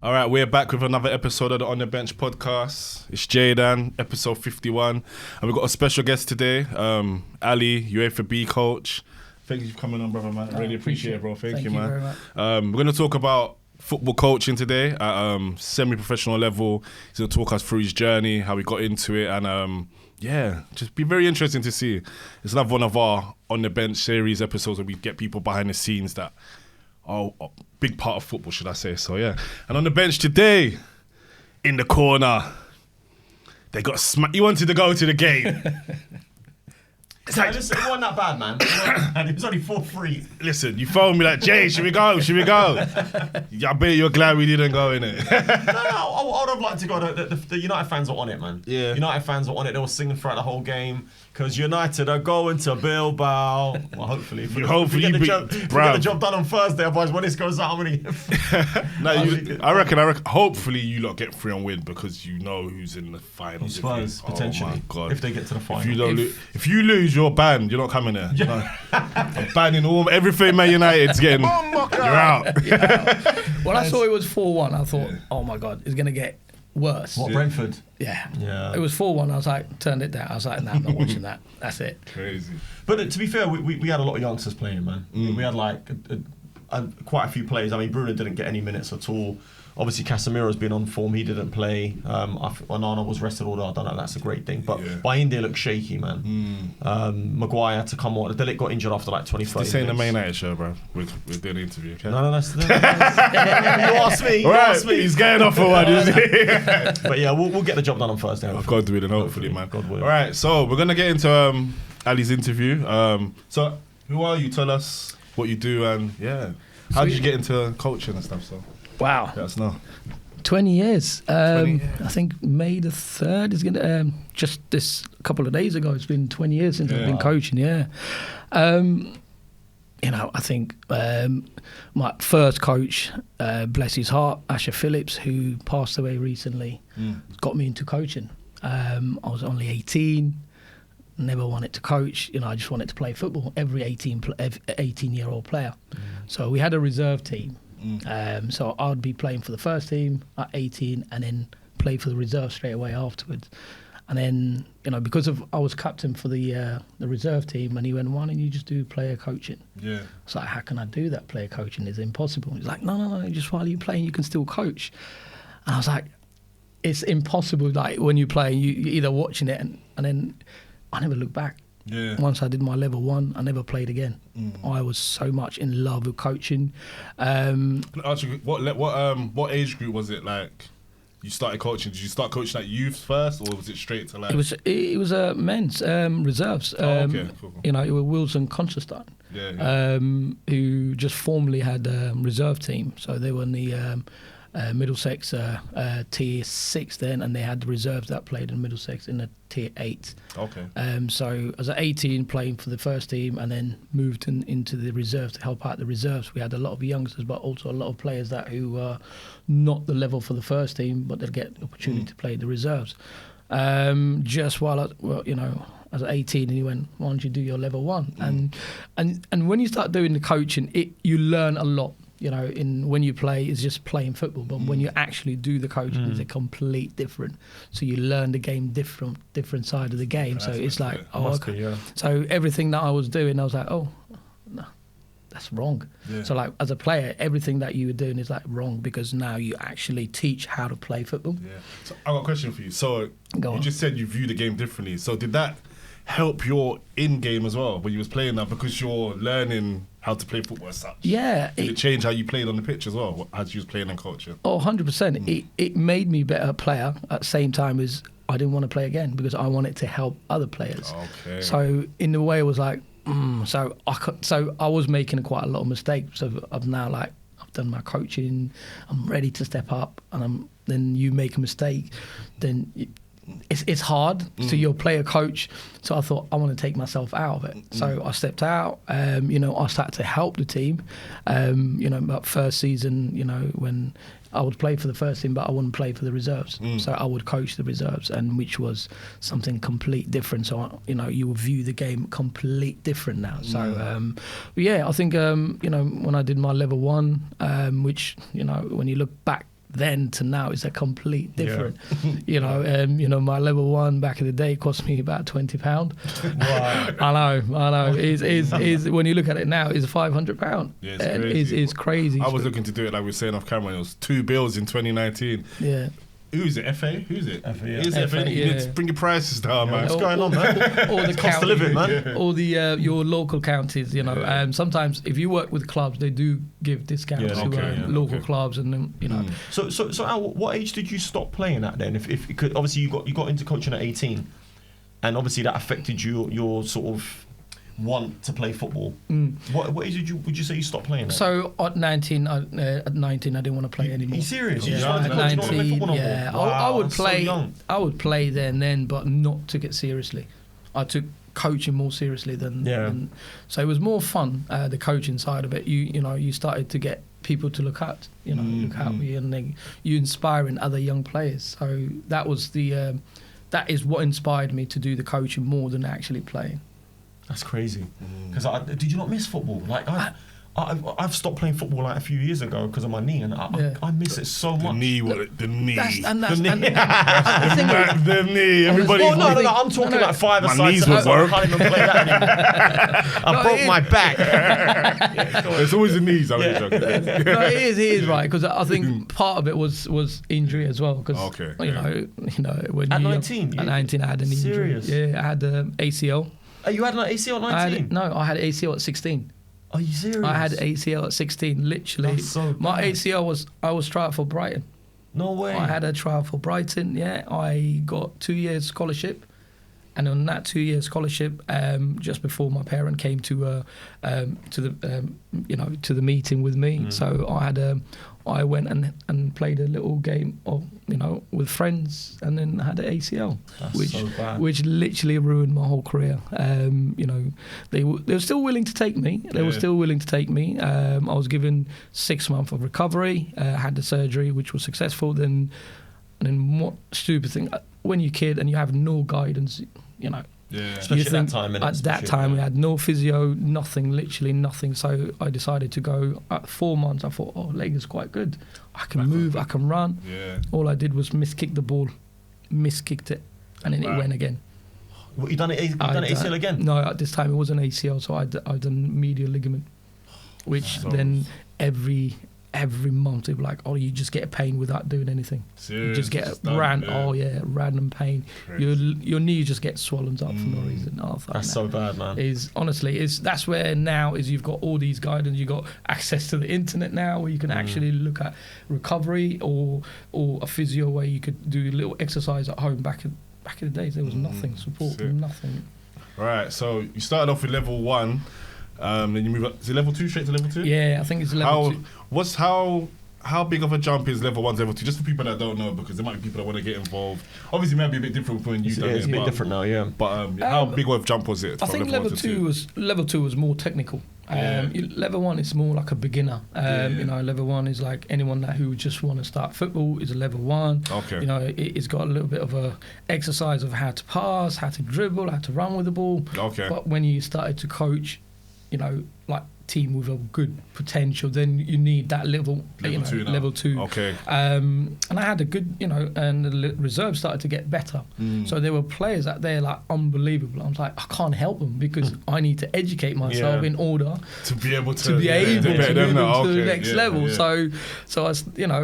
All right, we're back with another episode of the On The Bench podcast. It's Jaydan, episode 51. And we've got a special guest today, Ali, UEFA B coach. Thank you for coming on, brother, man. I really appreciate it, bro. Thank you, man. Very much. We're going to talk about football coaching today at semi-professional level. He's going to talk us through his journey, how he got into it, and just be very interesting to see. It's another one of our On The Bench series episodes where we get people behind the scenes that are a big part of football, should I say. So, yeah. And on the bench today, in the corner, they got smacked. He wanted to go to the game. It's like, listen, it wasn't that bad, man. And it was only 4-3. Listen, you phoned me like, Jay, should we go? Should we go? I bet you're glad we didn't go, innit? No, I would have liked to go. The United fans were on it, man. Yeah. United fans were on it. They were singing throughout the whole game. Because United are going to Bilbao. Well, hopefully. If we get the job done on Thursday, otherwise when this goes out, how many... I reckon, hopefully you lot get 3 on win because you know who's in the finals. Spurs, potentially. Oh my God. If they get to the final. If you lose, you're banned. You're not coming there. No. I'm banning everything Man United's getting. You're out. When I saw it was 4-1, I thought, oh my God, it's going to get worse. What, Brentford? Yeah. It was 4-1. I was like, turned it down. I was like, nah, I'm not watching that. That's it. Crazy. But to be fair, we had a lot of youngsters playing, man. We had like quite a few players. I mean, Bruno didn't get any minutes at all. Obviously, Casemiro's been on form. He didn't play. Onana was rested all day. I don't know. That's a great thing. But India looked shaky, man. Maguire had to come on. Delic got injured after like 25 minutes. This ain't the main night show, bro. We're doing an interview, okay? No, that's... you asked me. You asked me. He's getting off for one, isn't he? But yeah, we'll get the job done on Thursday. God willing, hopefully, man. God willing. All right, so we're going to get into Ali's interview. So who are you? Tell us what you do and, how did you get into coaching and stuff? So wow. Let us know. 20 years. I think May the 3rd is going to, just this couple of days ago, it's been 20 years since I've been coaching, I think my first coach, bless his heart, Asher Phillips, who passed away recently, got me into coaching. I was only 18, never wanted to coach. I just wanted to play football. Every 18-year-old player. So we had a reserve team. So I'd be playing for the first team at 18 and then play for the reserve straight away afterwards. And then, because I was captain for the reserve team, and he went, why don't you just do player coaching? Yeah. It's like, how can I do that? Player coaching is impossible. He's like, no, just while you're playing, you can still coach. And I was like, it's impossible. Like when you play, you're either watching it and then I never looked back. Yeah. Once I did my level 1, I never played again. I was so much in love with coaching. Can I ask you, what age group was it like you started coaching? Did you start coaching at youth first, or was it straight to like? It was men's reserves. Okay, cool. It was Wilson Constantine, who just formerly had a reserve team. So they were in the Middlesex tier 6 then, and they had the reserves that played in Middlesex in the tier 8. Okay. So I was at 18 playing for the first team, and then moved into the reserves to help out the reserves. We had a lot of youngsters, but also a lot of players who were not the level for the first team, but they'll get the opportunity to play the reserves. Just while I was at 18, and he went, why don't you do your level 1? And when you start doing the coaching, you learn a lot. When you play, it's just playing football. But when you actually do the coaching, it's a complete different. So you learn the game different side of the game. So it's like, So everything that I was doing, I was like, oh, no, that's wrong. Yeah. So like as a player, everything that you were doing is like wrong, because now you actually teach how to play football. Yeah. So I got a question for you. So you just said you view the game differently. So did that help your in-game as well when you was playing that, because you're learning how to play football as such? Yeah. Did it change how you played on the pitch as well, as you was playing and coaching? Oh, 100%. It made me a better player at the same time as I didn't want to play again, because I wanted to help other players. Okay. So in a way, it was like, so I was making quite a lot of mistakes. So I've now I've done my coaching, I'm ready to step up, and then you make a mistake, then it's hard. So you're player coach. So I thought, I want to take myself out of it. So I stepped out. I started to help the team. About first season, when I would play for the first team, but I wouldn't play for the reserves. So I would coach the reserves, and which was something complete different. So you will view the game complete different now. So I think when I did my level 1, which when you look back then to now is a complete different. You know, my level 1 back in the day cost me about £20. Wow. I know. Is when you look at it now, is £500. Yeah, it's crazy. It's crazy. I was looking to do it like we were saying off camera. It was 2 bills in 2019. Yeah. Who's it? FA? Who's it? FA, yeah. It is FA. You need to bring your prices down, man. What's going on, man? All the cost of living, man. All the your local counties, you know. Sometimes if you work with clubs, they do give discounts to local clubs, and then, you know. So Al, what age did you stop playing at then? If obviously you got into coaching at 18, and obviously that affected your sort of want to play football. What age would you say you stopped playing at? So at 19, I didn't want to play anymore. Are you serious? Yeah, at 19, yeah. Wow, I would play. So I would play then, but not took it seriously. I took coaching more seriously than so it was more fun, the coaching side of it. You started to get people to look at you, and you inspiring other young players. So that was that is what inspired me to do the coaching more than actually playing. That's crazy. Because did you not miss football? Like I've stopped playing football like a few years ago because of my knee, and I miss it so much. The knee. The knee. Everybody. No, I'm talking like 5 aside. My knees would work. I can't even play that anymore. I broke my back. It's always the knees. I'm joking. No, it is right, because I think part of it was injury as well. Because you know when at 19, at 19 I had an injury. Serious? Yeah, I had ACL. Oh, you had an ACL at 19? I had ACL at 16. Are you serious? I had ACL at 16, literally. That's so my bad. ACL I was trial for Brighton. No way. I had a trial for Brighton, I got 2 years scholarship. And on that 2 year scholarship, just before my parent came to the meeting with me, so I went and played a little game with friends, and then had an ACL, which literally ruined my whole career. They were still willing to take me. I was given 6 months of recovery. Had the surgery, which was successful. Then what stupid thing? When you're a kid and you have no guidance, Especially at that time we had no physio, nothing, literally nothing. So I decided to go. At 4 months, I thought, leg is quite good. I can move, I can run. Yeah. All I did was miskick the ball, miskicked it, and then it went again. What, you done ACL again? No, at this time it wasn't ACL, so I'd done medial ligament, which then every month it'd be like, you just get a pain without doing anything. Serious? You just get random pain. Your knee just gets swollen up for no reason. That's so bad, man. That's where now is you've got all these guidance. You've got access to the internet now, where you can actually look at recovery, or a physio where you could do a little exercise at home. Back in the days, there was nothing support, nothing. Right. So you started off with level 1. Then you move up. Is it level 2 straight to level 2? Yeah, I think it's level 2. How big of a jump is level 1 to level 2? Just for people that don't know, because there might be people that want to get involved. Obviously, it might be a bit different when you done it. It's a bit different now, yeah. But how big of a jump was it? I think level 2 was more technical. Level 1 is more like a beginner. Level 1 is like anyone who just want to start football is a level 1. Okay. It's got a little bit of a exercise of how to pass, how to dribble, how to run with the ball. Okay. But when you started to coach, like team with a good potential, then you need that level 2. Okay. And I had a good, and the reserve started to get better. So there were players out there like unbelievable. I was like, I can't help them because I need to educate myself in order to be able to move to the next level. Yeah. So I,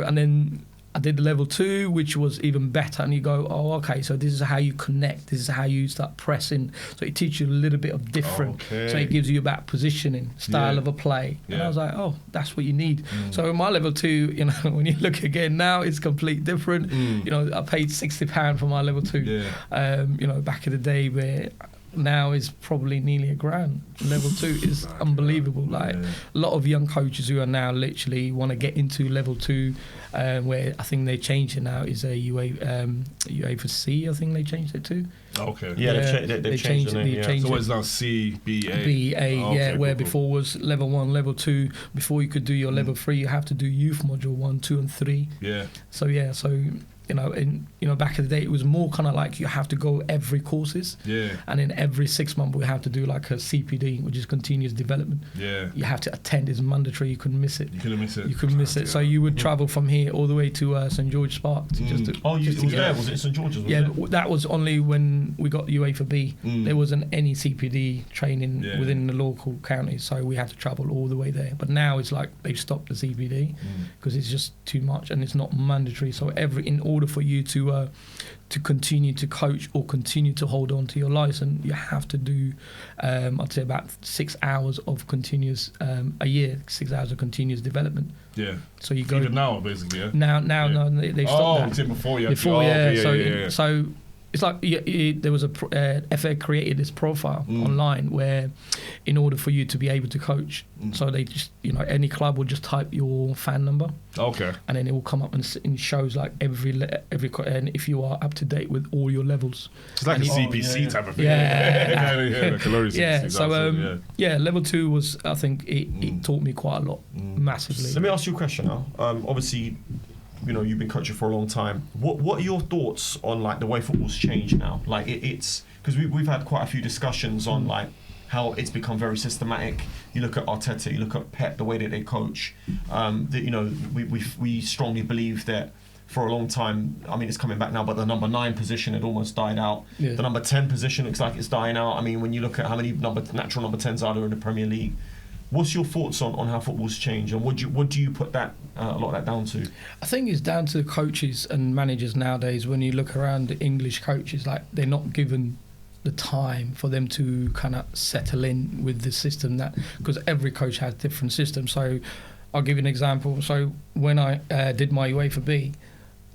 and then I did the level 2, which was even better. And you go, okay, so this is how you connect. This is how you start pressing. So it teaches you a little bit of different. Okay. So it gives you about positioning, style of a play. And I was like, that's what you need. So my level 2, when you look again now, it's completely different. I paid £60 for my level 2. Back in the day where... Now is probably nearly £1,000. Level 2 is unbelievable. Like a lot of young coaches who are now literally want to get into level 2, where I think they changed it now is a UEFA C. I think they changed it to. Okay. Yeah, they've changed it. So it's now C, B, A. B, A. Where before was level 1, level 2. Before you could do your level 3, you have to do youth module 1, 2, and 3. Yeah. So back in the day, it was more kind of like you have to go every courses. Yeah. And then every 6 months we have to do like a CPD, which is continuous development. Yeah. You have to attend. It's mandatory. You couldn't miss it. You couldn't miss it. You couldn't miss it. So you would travel from here all the way to St George's Park. Was it St George's? That was only when we got UEFA B. There wasn't any CPD training within the local county, so we had to travel all the way there. But now it's like they've stopped the CPD because it's just too much and it's not mandatory. So in order for you to continue to coach or continue to hold on to your license, you have to do I'd say about 6 hours of continuous a year, 6 hours of continuous development. Yeah. So you go even now basically. Yeah. Now no, they stopped that. Before you. So it's like there was FA created this profile online where, in order for you to be able to coach, so they just any club will just type your fan number. Okay. And then it will come up and shows like every and if you are up to date with all your levels. It's like a CPC type of thing. Yeah. So level 2 was, I think it taught me quite a lot, massively. Let me ask you a question now. Obviously, you've been coaching for a long time. What are your thoughts on like the way football's changed now? Like it's because we've had quite a few discussions on like how it's become very systematic. You look at Arteta, you look at Pep, the way that they coach. We strongly believe that for a long time, I mean it's coming back now, but the number 9 position had almost died out. Yeah. The number 10 position looks like it's dying out. I mean, when you look at how many natural number 10s are there in the Premier League, what's your thoughts on how football's changed, and what do you put that a lot of that down to? I think it's down to coaches and managers nowadays. When you look around the English coaches, like they're not given the time for them to kind of settle in with the system, that because every coach has different systems. So I'll give you an example. So when I did my UEFA B,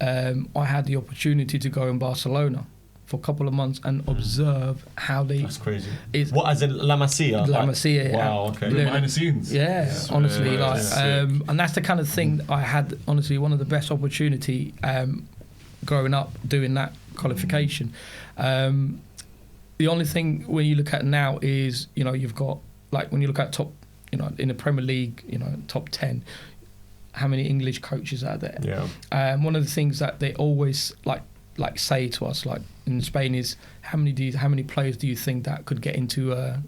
I had the opportunity to go in Barcelona for a couple of months and observe how they... That's crazy. What, as in La Masia? La Masia, yeah. Wow, okay. Behind the scenes. Yeah, honestly. And that's the kind of thing I had, honestly, one of the best opportunity growing up doing that qualification. The only thing when you look at now is, you've got, like when you look at top, in the Premier League, top 10, how many English coaches are there? Yeah. One of the things that they always like say to us, like in Spain, is how many players do you think that could get into a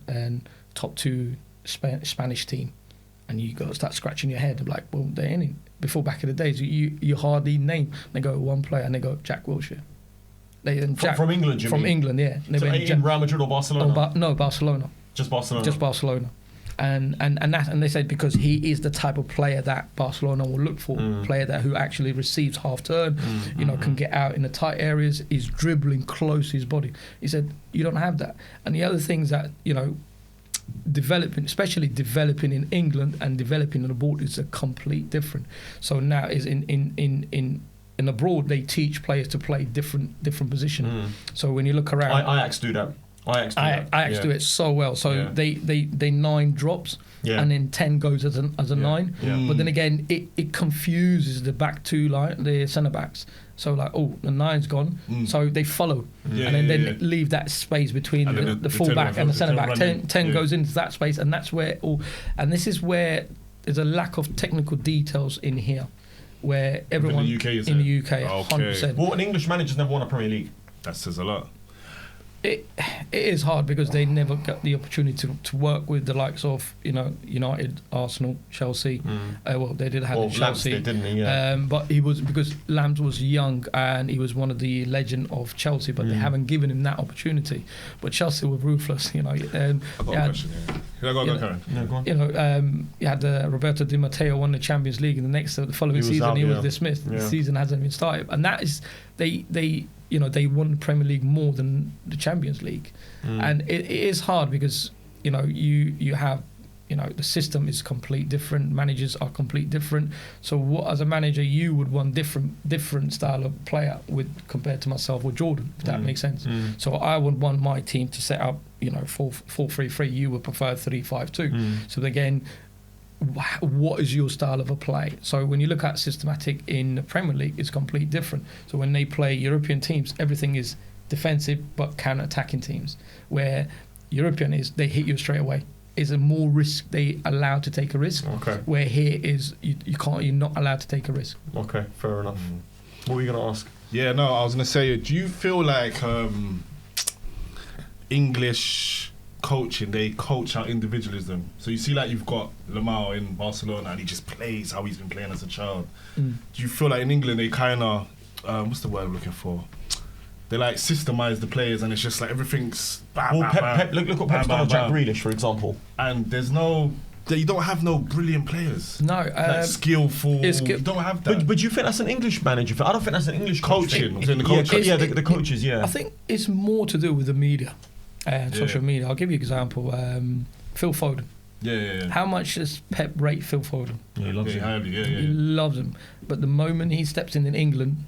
top 2 Spanish team? And you got to start scratching your head. I'm like, well, they're in it. Before, back in the days, you hardly name. They go one player and they go Jack Wilshere. From England, you mean? From England, yeah. So in Real Madrid or Barcelona? No, Barcelona. Just Barcelona. Just Barcelona. And they said because he is the type of player that Barcelona will look for, player that who actually receives half turn, can get out in the tight areas, is dribbling close to his body. He said you don't have that. And the other things that developing, especially developing in England and developing on abroad, is a complete different. So now is in abroad they teach players to play different position. So when you look around, Ajax do that. Ajax do it so well. So they 9 drops and then 10 goes as a 9. Yeah. But then again, it confuses the back 2 line, the centre backs. So like, the 9's gone, so they follow, and then leave that space between the full back and the centre back. 10 goes into that space, and that's where and this is where there's a lack of technical details in here, where everyone in the UK, 100%. Well, an English manager's never won a Premier League. That says a lot. It is hard because they never got the opportunity to work with the likes of United, Arsenal, Chelsea. Well, they did have Chelsea, Lambs didn't he? Yeah. But he was, because Lambs was young and he was one of the legend of Chelsea, but they haven't given him that opportunity. But Chelsea were ruthless, I've got a question. Go on, Karen. No, go on. You had Roberto Di Matteo won the Champions League, and the following season he was dismissed. Yeah. The season hasn't even started, and that is they won the Premier League more than the Champions League. And it is hard because you have the system is complete different, managers are complete different. So what, as a manager, you would want different style of player compared to myself or Jordan, if that makes sense. So I would want my team to set up 4-3-3. You would prefer 3-5-2. So again, what is your style of a play? So when you look at systematic in the Premier League, it's completely different. So when they play European teams, everything is defensive but counter-attacking teams, where European is they hit you straight away. Is a more risk, they allowed to take a risk. Okay. Where here is you're not allowed to take a risk. Okay, fair enough. What were you going to ask? Yeah, no, I was going to say, do you feel like English coaching, they coach out individualism? So you see, like, you've got Lamau in Barcelona and he just plays how he's been playing as a child. Do you feel like in England they kind of, what's the word I'm looking for? They like systemize the players and it's just like everything's bam, Well, bam, bam, look what Pep's done with Jack Grealish, for example. And there's no... You don't have no brilliant players. No, like skillful. You don't have that. But do you think that's an English manager? I don't think that's an English coaching. The coaches. Yeah, I think it's more to do with the media and social media. I'll give you an example. Phil Foden. Yeah. How much does Pep rate Phil Foden? Yeah, he loves him. He loves him. But the moment he steps in England,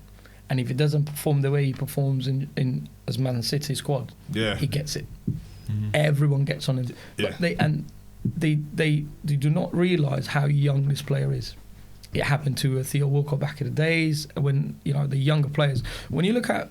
and if he doesn't perform the way he performs in as Man City squad, he gets it. Mm-hmm. Everyone gets on him. Yeah. But they do not realise how young this player is. It happened to Theo Walcott back in the days when the younger players. When you look at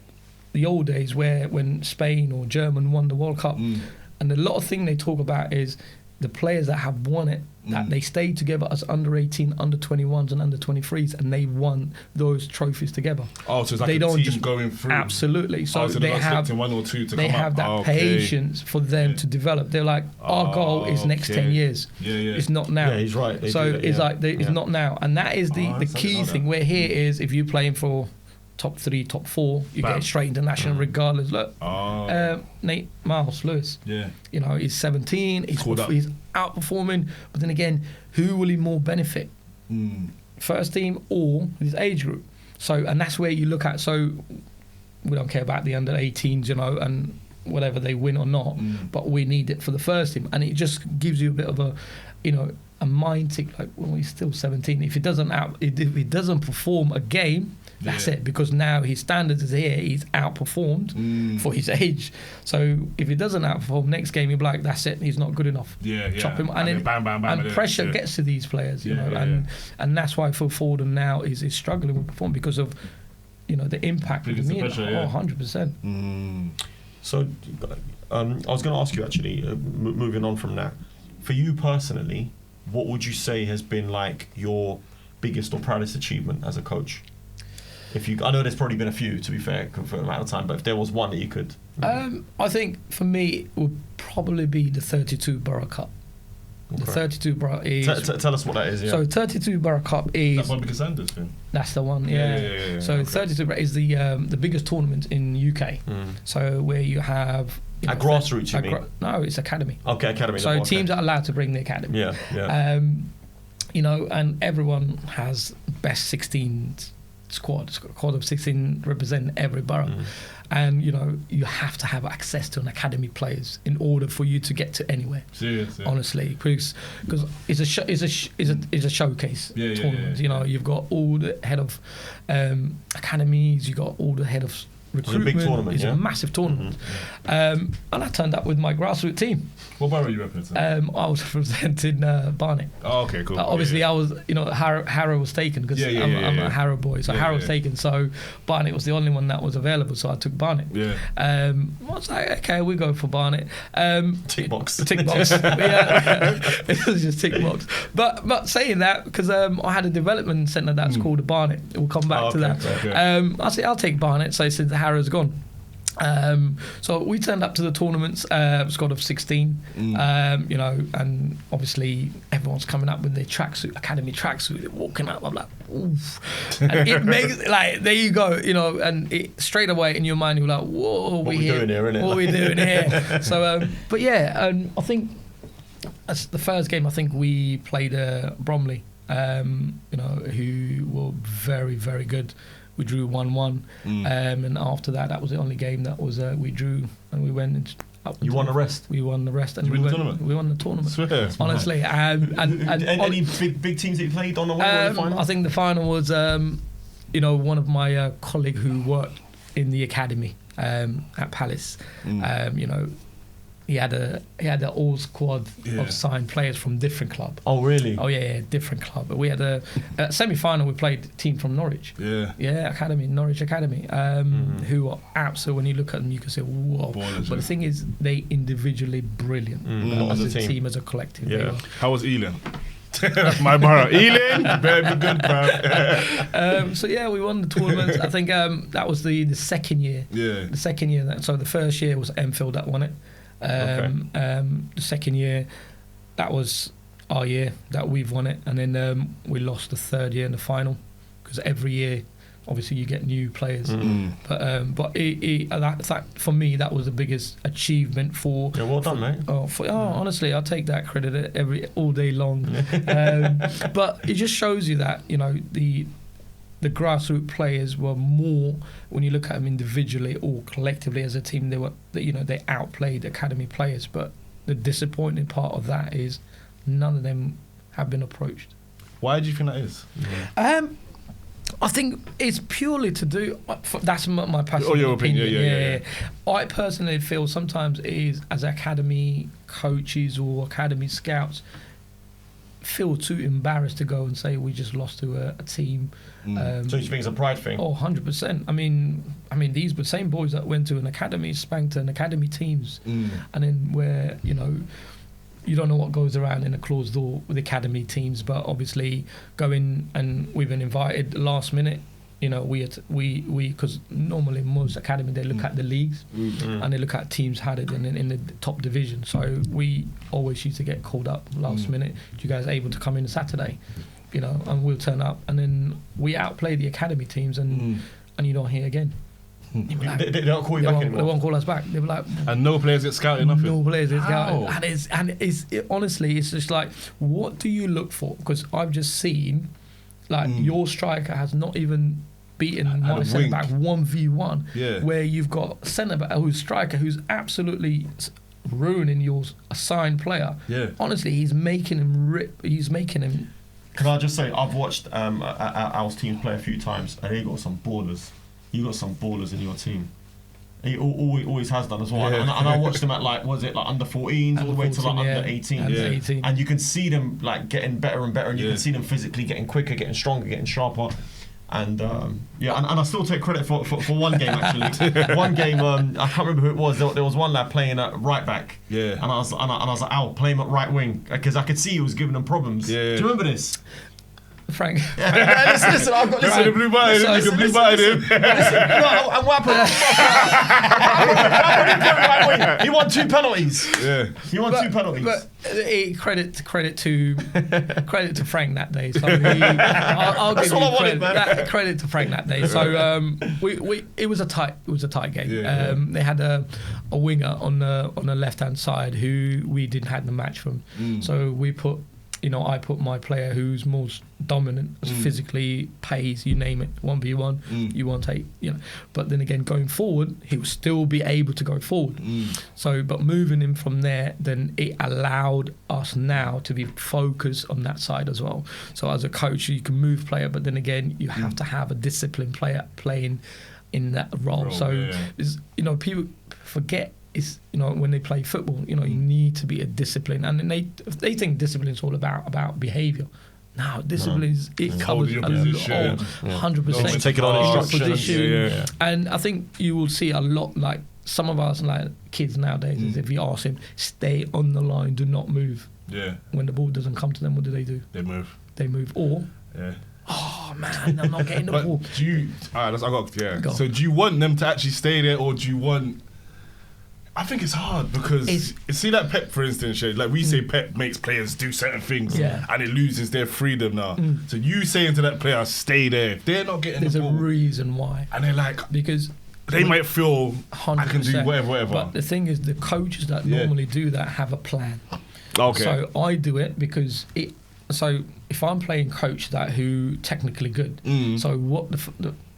the old days when Spain or Germany won the World Cup, and a lot of thing they talk about is the players that have won it, that they stayed together as under 18, under 21s and under 23s, and they won those trophies together. Oh, so it's like a team going through. Absolutely. So they have one or two to they have that patience for them to develop. They're like, our goal is next 10 years. It's not now. Yeah, he's right. It's not now. And that is the key thing. We're here is if you're playing for top 3, top 4, you get straight international regardless. Look, Nate Miles Lewis. Yeah, he's 17. He's outperforming. But then again, who will he more benefit? First team or his age group? So, and that's where you look at. So, we don't care about the under 18s, and whatever they win or not. But we need it for the first team, and it just gives you a bit of a mind tick. Like, well, he's still 17. If he doesn't perform a game, that's it, because now his standards is here. He's outperformed for his age. So if he doesn't outperform next game, you'll be like, that's it. He's not good enough. Chop him, and then bam, and pressure gets to these players. And that's why Phil Foden now is struggling with perform because of the impact of the media. 100%. So I was going to ask you actually, moving on from that, for you personally, what would you say has been like your biggest or proudest achievement as a coach? I know there's probably been a few, to be fair, for an amount of time, but if there was one that you could... I think for me it would probably be the 32 Borough Cup. Okay. The 32 Borough is... Tell us what that is, So 32 Borough Cup is... That's one because Sanders thing. That's the one, yeah. So 32 Borough is the biggest tournament in UK. So where you have... At grassroots, you mean? No, it's academy. Okay, academy. So teams are allowed to bring the academy. Yeah. And everyone has best 16 squad of 16 representing every borough, and you have to have access to an academy players in order for you to get to anywhere. Seriously, honestly, because it's a showcase tournament. You've got all the head of academies, you got all the head of recruitment. It's a big tournament. It's a massive tournament, and I turned up with my grassroots team. What borough are you representing? I was representing Barnet. Oh, okay, cool. Obviously, I was, Harrow was taken because I'm a Harrow boy, so Harrow was taken. So Barnet was the only one that was available, so I took Barnet. I was like, okay, we go for Barnet. Tick box. It was just tick box. But saying that, because I had a development centre that's called Barnet. We'll come back to that. Okay. I said, I'll take Barnet. So I said, Harrow's gone. So we turned up to the tournaments, squad of 16, and obviously everyone's coming up with their tracksuit, academy tracksuit, they're walking up. I'm like, oof. And it makes, like, there you go, and it straight away in your mind, you're like, whoa, what we doing here, innit? What are we doing here? So, but yeah, I think that's the first game. I think we played Bromley, who were very, very good. We drew 1-1, and after that was the only game that was we drew, and we went up. You won the rest. We won the rest, and we won the tournament. Swear. Honestly, and any big teams that you played on the final? I think the final was, one of my colleague who worked in the academy at Palace. He had an all squad of signed players from different club. Oh really? Oh yeah, different club. But we had a semi-final. We played a team from Norwich. Norwich Academy. Who are absolute. When you look at them, you can say whoa. Ballers, but the thing is, they individually brilliant. As a team, as a collective. Yeah. How was Ealing? That's my borough. Ealing, better be good, bro. So yeah, we won the tournament. I think that was the second year. Yeah. The second year. So the first year was Enfield that won it. The second year, that was our year that we've won it, and then we lost the third year in the final because every year, obviously, you get new players. But that for me, that was the biggest achievement for. Yeah, well done, mate. Honestly, I'll take that credit all day long. But it just shows you that the grassroots players were more, when you look at them individually or collectively as a team, they outplayed academy players. But the disappointing part of that is none of them have been approached. Why do you think that is? I think it's purely to do. That's my personal opinion. Yeah. I personally feel sometimes it is, as academy coaches or academy scouts, feel too embarrassed to go and say we just lost to a team. So you think it's a pride thing? Oh, 100%. I mean, these were the same boys that went to an academy, spanked an academy teams, and then where you don't know what goes around in a closed door with academy teams, but obviously going and we've been invited last minute. We because normally most academy they look at the leagues and they look at teams how they did in the top division. So we always used to get called up last minute. You guys able to come in Saturday? And we'll turn up, and then we outplay the academy teams, and you don't hear again. They don't call you back anymore. They won't call us back. They were like, and no players get scouted. Nothing. No players get scouted. And honestly, it's just like, what do you look for? Because I've just seen, your striker has not even beaten my centre back 1v1. Where you've got centre back who's striker who's absolutely ruining your assigned player. Honestly, he's making him rip. He's making him. Can I just say, I've watched our team play a few times, and they got some ballers. You got some ballers in your team. He always has done as well. And I watched them at under 14s all the way to under 18s. And you can see them getting better and better, and you can see them physically getting quicker, getting stronger, getting sharper. And and I still take credit for one game actually. One game, I can't remember who it was. There was one lad playing at right back. And I was like, "Ow, play him at right wing," because I could see he was giving them problems. Do you remember this? Frank. Listen, I've got listen. Blue button. You can blue button him. And what happened? He won 2 penalties. He won 2 penalties. But credit to Frank that day. So I'll give you credit to Frank that day. So it was a tight game. They had a winger on the left hand side who we didn't have the match from. So we put. I put my player who's most dominant, physically, pays, you name it, 1v1, you won't take, But then again, going forward, he'll still be able to go forward. So, but moving him from there, then it allowed us now to be focused on that side as well. So as a coach, you can move player, but then again, you have to have a disciplined player playing in that role. So, people forget. Is when they play football, you need to be a discipline, and then they think discipline is all about behaviour. No, discipline covers a lot, 100%. Take it on instructions. And I think you will see a lot like some of us kids nowadays. Is if you ask him, stay on the line, do not move. When the ball doesn't come to them, what do? They move. Or oh man, I'm not getting the ball. Do you? Alright, Go. So do you want them to actually stay there, or do you want? I think it's hard because you see that Pep, for instance, we say Pep makes players do certain things and it loses their freedom now. So you saying to that player, stay there. If they're not getting the ball. There's a reason why. And they're because they might feel 100%. I can do whatever. But the thing is, the coaches that normally do that have a plan. Okay. So I do it because So if I'm playing coach who technically good, so what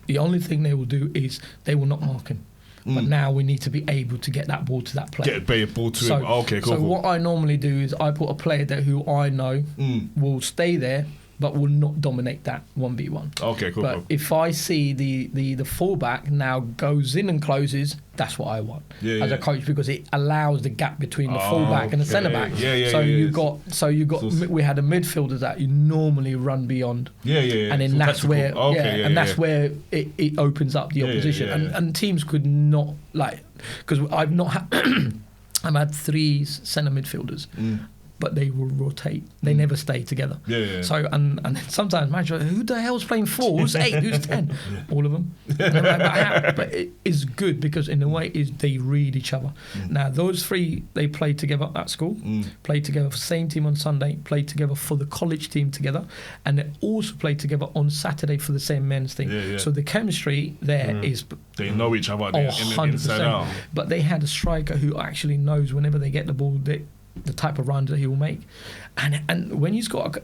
the only thing they will do is they will not mark him. But now we need to be able to get that ball to that player. Get a ball to him. Okay, cool. So what I normally do is I put a player there who I know will stay there, but will not dominate that 1v1. Okay, cool. But if I see the fullback now goes in and closes, that's what I want as a coach, because it allows the gap between the fullback and the centre back. We had a midfielder that you normally run beyond. And then that's where that's where it opens up the opposition. And teams could not because I've not had I've had 3 centre midfielders. but they will rotate. They never stay together. Yeah. So and then sometimes man, who the hell's playing 4? Who's 8? Who's 10? All of them. But it is good because in a way is they read each other. Now those 3 they played together at school, played together for the same team on Sunday, played together for the college team together, and they also played together on Saturday for the same men's team. So the chemistry there is. They know each other. 100%. But they had a striker who actually knows whenever they get the ball, the type of run that he will make, and when he's got,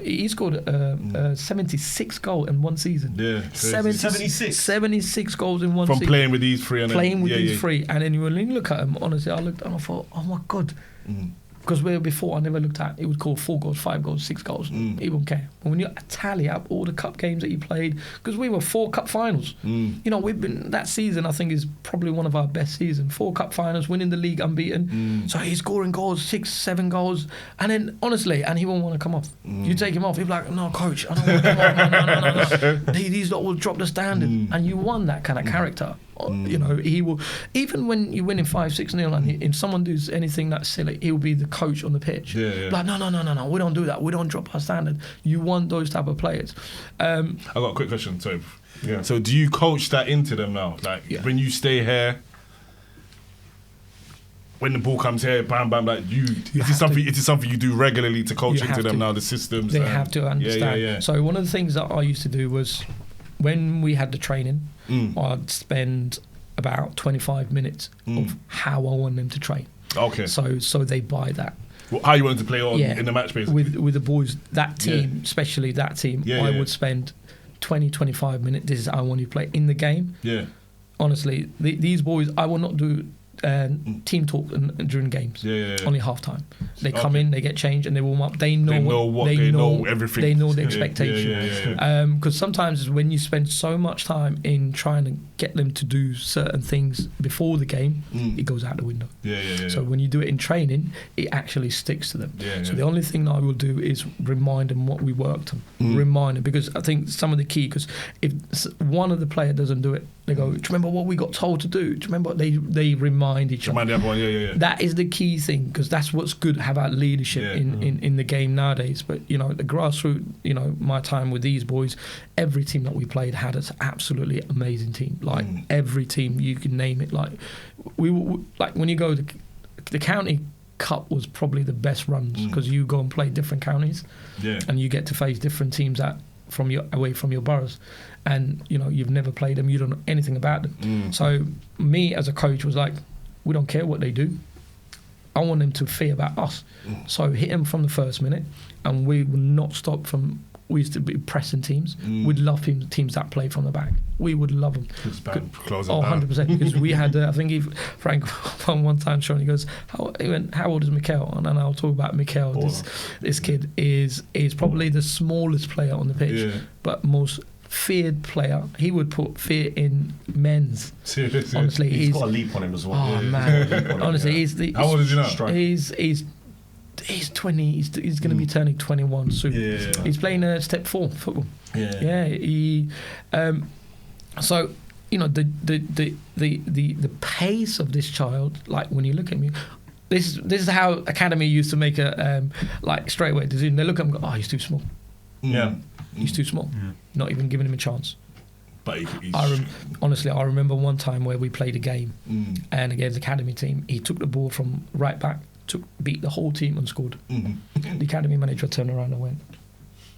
he scored 76 goals in one season. Yeah, 76 goals in one season. From playing with these 3 and these 3, and then when you look at him, honestly, I looked and I thought, oh my God. Because where before I never looked at, it was called 4 goals, 5 goals, 6 goals. He wouldn't care. But when you tally up all the cup games that he played, because we were 4 cup finals. We've been, that season I think is probably one of our best seasons. 4 cup finals, winning the league unbeaten. So he's scoring goals, 6, 7 goals. And then honestly, and he won't want to come off. You take him off, he'll be like, no coach, I don't want to come off. No. These lot will drop the standard. And you won that kind of character. He will, even when you're winning 5-6-0 and if someone does anything that's silly, he'll be the coach on the pitch. Like, no, we don't do that. We don't drop our standard. You want those type of players. I got a quick question. So do you coach that into them now? Like when you stay here, when the ball comes here, bam, bam, like is it something you do regularly to coach into them now, the systems? They have to understand. So one of the things that I used to do was when we had the training, I'd spend about 25 minutes of how I want them to train. Okay. So they buy that. Well, how you want them to play on in the match, basically? With the boys, that team, especially that team, I would spend 20, 25 minutes. This is how I want you to play in the game. Yeah. Honestly, these boys, I will not do team talk during games. Only half time. They come in, they get changed, and they warm up. They know everything. They know the expectation. Because sometimes when you spend so much time in trying to get them to do certain things before the game, it goes out the window. So when you do it in training, it actually sticks to them. So the only thing I will do is remind them what we worked on. Remind them, because I think some of the key, because if one of the player doesn't do it, they go, do you remember what we got told to do? Do you remember? They remind each other. That is the key thing, because that's what's good about leadership in the game nowadays. But the grassroots, my time with these boys, every team that we played had an absolutely amazing team. Like every team you can name it. Like when you go to the county cup was probably the best runs, because you go and play different counties, and you get to face different teams away from your boroughs, and you've never played them, you don't know anything about them. So me as a coach was like, we don't care what they do, I want them to fear about us. So hit them from the first minute, and we will not stop from. We used to be pressing teams. We'd love teams that play from the back. We would love them. Close 100%. Because we had, I think Frank one time showing, he goes, how old is Mikel? And then I'll talk about Mikel. This kid is probably the smallest player on the pitch, but most feared player. He would put fear in men's. Seriously. Honestly, he's got a leap on him as well. Oh man, honestly, how old is he now? He's 20. He's going to be turning 21 soon. He's playing step 4 football. He. So the pace of this child. Like when you look at me, this is how academy used to make a like straight away decision. They look at him and go, he's too small. He's too small. Not even giving him a chance. But honestly, I remember one time where we played a game, and against the academy team, he took the ball from right back, beat the whole team and scored. The academy manager turned around and went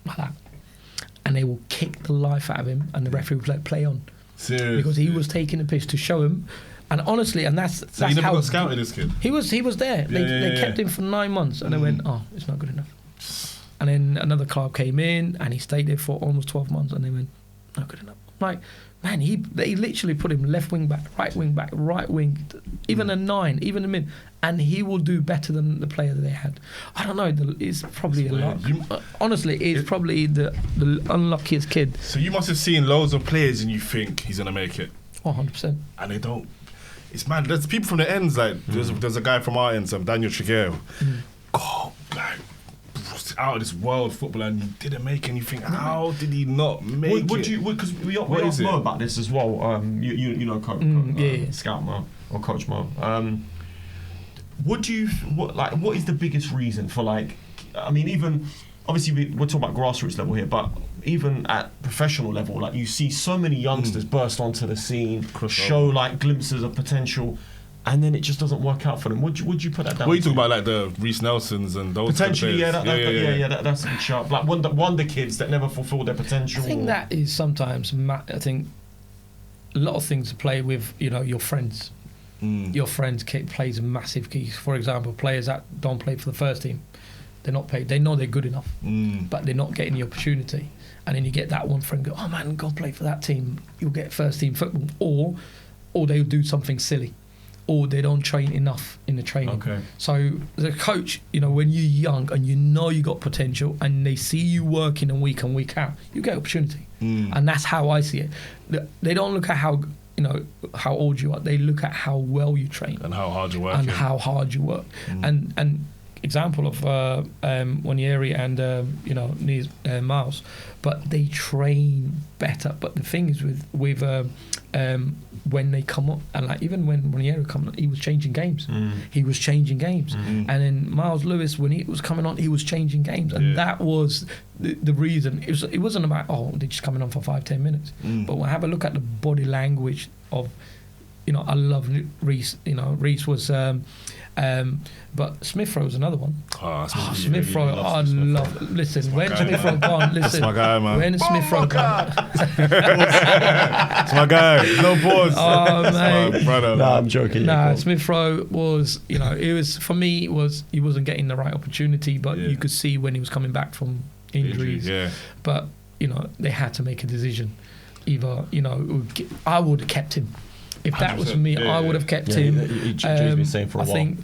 like that, and they will kick the life out of him, and the referee will play on. Seriously? Because he was taking the piss to show him. And honestly, and that's you never how got scouted, this kid. He was there. They kept him for 9 months, and they went, it's not good enough. And then another club came in, and he stayed there for almost 12 months, and they went, not good enough. Like, man, they literally put him left wing back, right wing, even a 9, even a mid, and he will do better than the player that they had. I don't know. It's probably a lot. Honestly, it's probably the unluckiest kid. So you must have seen loads of players, and you think he's gonna make it. 100%. And they don't. It's mad. There's people from the ends. Like there's a guy from our ends, Daniel Trigueiro. God, like out of this world footballer, and he didn't make it. And you think, how did he not make it? Because we asked Mo about this as well. You know, Scout Mo or Coach Mo. what is the biggest reason for, like, I mean, even obviously we're talking about grassroots level here, but even at professional level, like, you see so many youngsters burst onto the scene, show like glimpses of potential, and then it just doesn't work out for them. Would you put that down? What are you talking about, like the Reece Nelsons and those potentially? Kind of That's a good shout. Like wonder kids that never fulfilled their potential. I think that is sometimes. I think a lot of things to play with. Your friends. Your friends plays a massive key. For example, players that don't play for the first team, they're not paid. They know they're good enough, but they're not getting the opportunity. And then you get that one friend go, oh man, go play for that team. You'll get first team football, or they'll do something silly, or they don't train enough in the training. Okay. So the coach, when you're young and you got potential, and they see you working a week in, week out, you get opportunity. And that's how I see it. They don't look at how old you are. They look at how well you train and how hard you work. And example of Wanyeri and Miles, but they train better. But the thing is with when they come up, and like even when Wanyeri come on, he was changing games. He was changing games, and then Miles Lewis, when he was coming on, he was changing games, and that was the reason. It wasn't about they're just coming on for 5-10 minutes, but we'll have a look at the body language of. I love Reece. Reece was. But Smith Rowe is another one. Smith Rowe, I love. Listen, when Smith Rowe gone, listen. That's my guy, man. When Smith Rowe gone, that's my guy. No pause. Oh man, brother. Nah, I'm joking. Nah, Smith Rowe was, it was for me. He wasn't getting the right opportunity, but you could see when he was coming back from injuries. But they had to make a decision. Either I would have kept him. If that was me, I would have kept him. He's been saying for a while. I think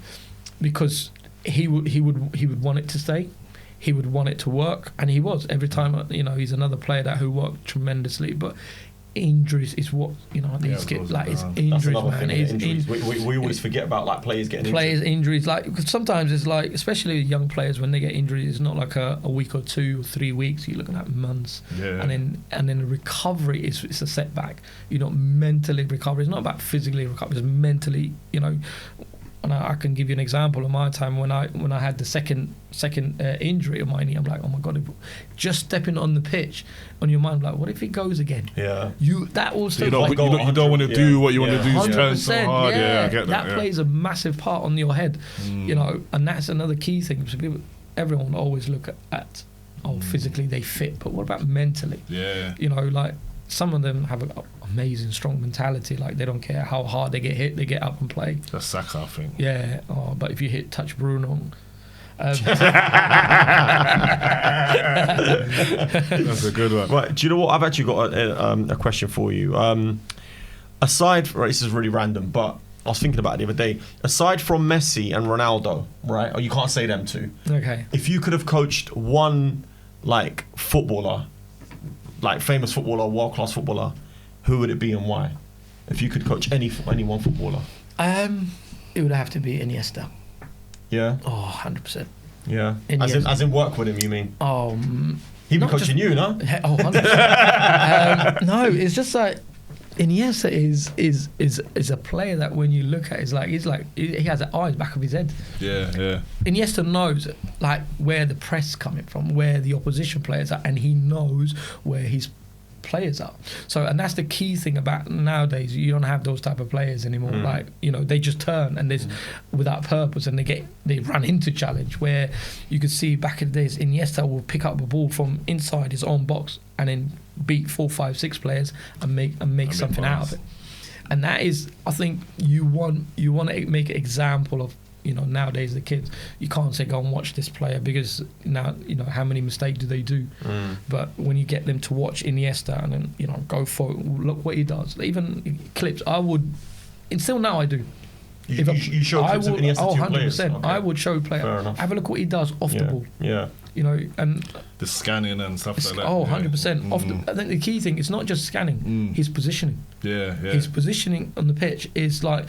because he would want it to stay, he would want it to work, and he was every time. He's another player who worked tremendously, but injuries is what these get like. It's injuries, man. Injuries. We always forget about like players getting injuries. Like because sometimes it's like, especially young players when they get injuries, it's not like a week or 2 or 3 weeks. You're looking at months, and then the recovery is a setback. Mentally recover. It's not about physically recover. It's mentally. And I can give you an example of my time when I had the second injury of my knee. I'm like, oh my god, just stepping on the pitch, on your mind, like, what if it goes again? Yeah. That also you don't want to do what you want to do. 100%. So hard. Yeah, I get that plays a massive part on your head. And that's another key thing. So everyone always look at physically they fit, but what about mentally? Yeah. Like some of them have an amazing strong mentality. Like they don't care how hard they get hit, they get up and play. That's Saka, I think. Yeah. But if you touch Bruno. That's a good one. Right. Do you know what? I've actually got a question for you. Aside, this is really random, but I was thinking about it the other day. Aside from Messi and Ronaldo, right? Or you can't say them two. Okay. If you could have coached one, like, footballer, like famous footballer, world-class footballer, who would it be and why? If you could coach any one footballer. It would have to be Iniesta. Yeah? 100%. Yeah. As in work with him, you mean? He'd be coaching you, no? 100%. No, it's just like Iniesta is a player that when you look at, he has the eyes back of his head. Yeah. Iniesta knows like where the press coming from, where the opposition players are, and he knows where his players are. So, and that's the key thing about nowadays. You don't have those type of players anymore. Like they just turn and there's without purpose, and they run into challenge. Where you could see back in the days, Iniesta will pick up a ball from inside his own box and then beat 4, 5, 6 players and make something out of it. And that is, I think, you want to make an example of. Nowadays the kids, you can't say go and watch this player because now how many mistakes do they do? But when you get them to watch Iniesta and then go for it, look what he does. Even clips, I would, and still now I do. You show clips of Iniesta to 100%. players? Okay. I would show player. Fair enough. Have a look what he does off the ball. Yeah. And the scanning and stuff like that. 100%. I think the key thing is not just scanning, his positioning. Yeah. His positioning on the pitch is like,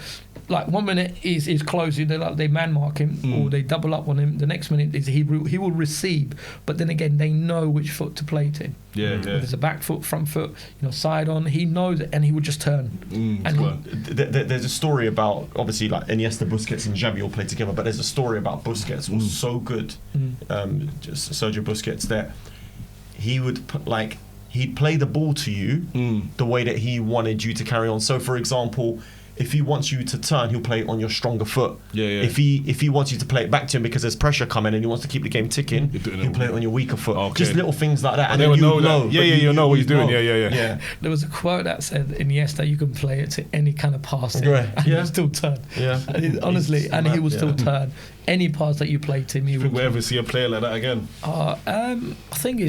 like 1 minute he's closing, they man mark him or they double up on him. The next minute is he will receive, but then again they know which foot to play it in. Yeah. Whether it's a back foot, front foot, side on. He knows it, and he will just turn. There's a story about, obviously, like Iniesta, Busquets, and Xavi all played together, but there's a story about Busquets was so good, just Sergio Buskett, that he would he'd play the ball to you the way that he wanted you to carry on. So, for example, if he wants you to turn, he'll play it on your stronger foot. If he wants you to play it back to him because there's pressure coming and he wants to keep the game ticking, he'll play it on your weaker foot. Okay. Just little things like that. And then you know you know what he's doing. Yeah. There was a quote that said, Iniesta, you can play it to any kind of passing, and he'll still turn. Yeah. Honestly, he will still turn. Any pass that you play to him, he will. Think we'll ever see a player like that again? I think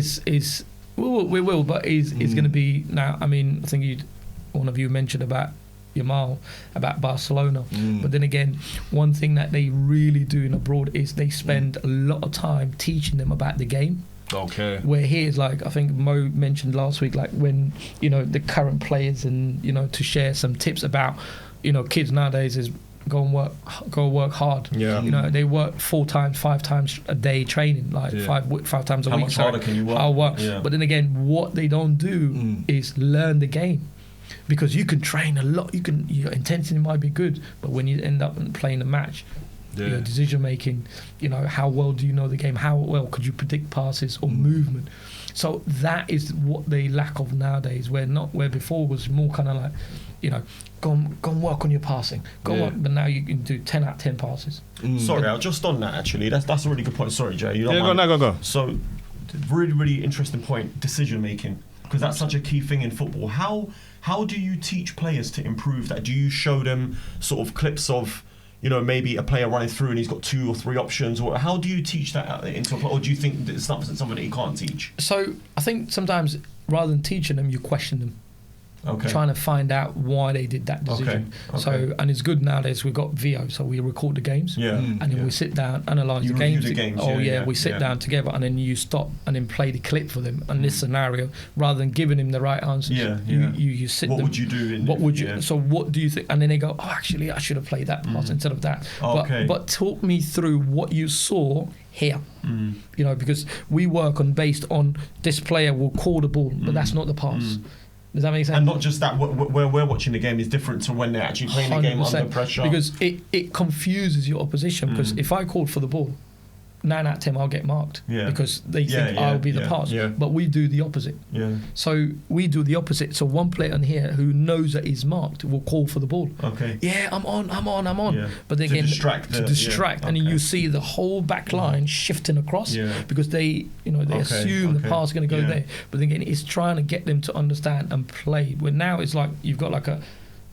we will, but it's going to be now. I mean, I think one of you mentioned about Yamal, about Barcelona, but then again, one thing that they really do in abroad is they spend a lot of time teaching them about the game. Okay. Where here's like, I think Mo mentioned last week, like when the current players and to share some tips about kids nowadays is go work hard. Yeah. They work 4 times, 5 times a day training, like 5 times a week. How much harder can you work? I'll work. Yeah. But then again, what they don't do is learn the game. Because you can train a lot, your intensity might be good, but when you end up playing a match, your decision making, how well do you know the game? How well could you predict passes or movement? So that is what they lack of nowadays. Where before was more kind of like, go and work on your passing, work, but now you can do 10 out of 10 passes. Sorry, I was just on that actually. That's a really good point. Sorry, Jay. Go. So, really, really interesting point. Decision making, because that's such a key thing in football. How do you teach players to improve that? Do you show them sort of clips of, maybe a player running through and he's got 2 or 3 options? Or how do you teach that into a player? Or do you think that it's not something that you can't teach? So I think sometimes rather than teaching them, you question them. Okay. Trying to find out why they did that decision. Okay. So, and it's good nowadays we've got VO, so we record the games. And then we sit down, analyse the games. We sit down together and then you stop and then play the clip for them in this scenario rather than giving them the right answers. You sit What them. would you do? What would you? So what do you think? And then they go, actually I should have played that pass instead of that. But talk me through what you saw here. Because we work based on this player will call the ball, but that's not the pass. Does that make sense? And not just that, where we're watching the game is different to when they're actually playing the game under pressure. Because it confuses your opposition. Because if I called for the ball, 9 out of 10 I'll get marked because they think I'll be the pass. But we do the opposite. So we do the opposite. So one player on here who knows that he's marked will call for the ball. Yeah, I'm on. Yeah. But again, to distract, and then you see the whole back line shifting across because they assume the pass is going to go there. But again, it's trying to get them to understand and play. Where now it's like you've got like a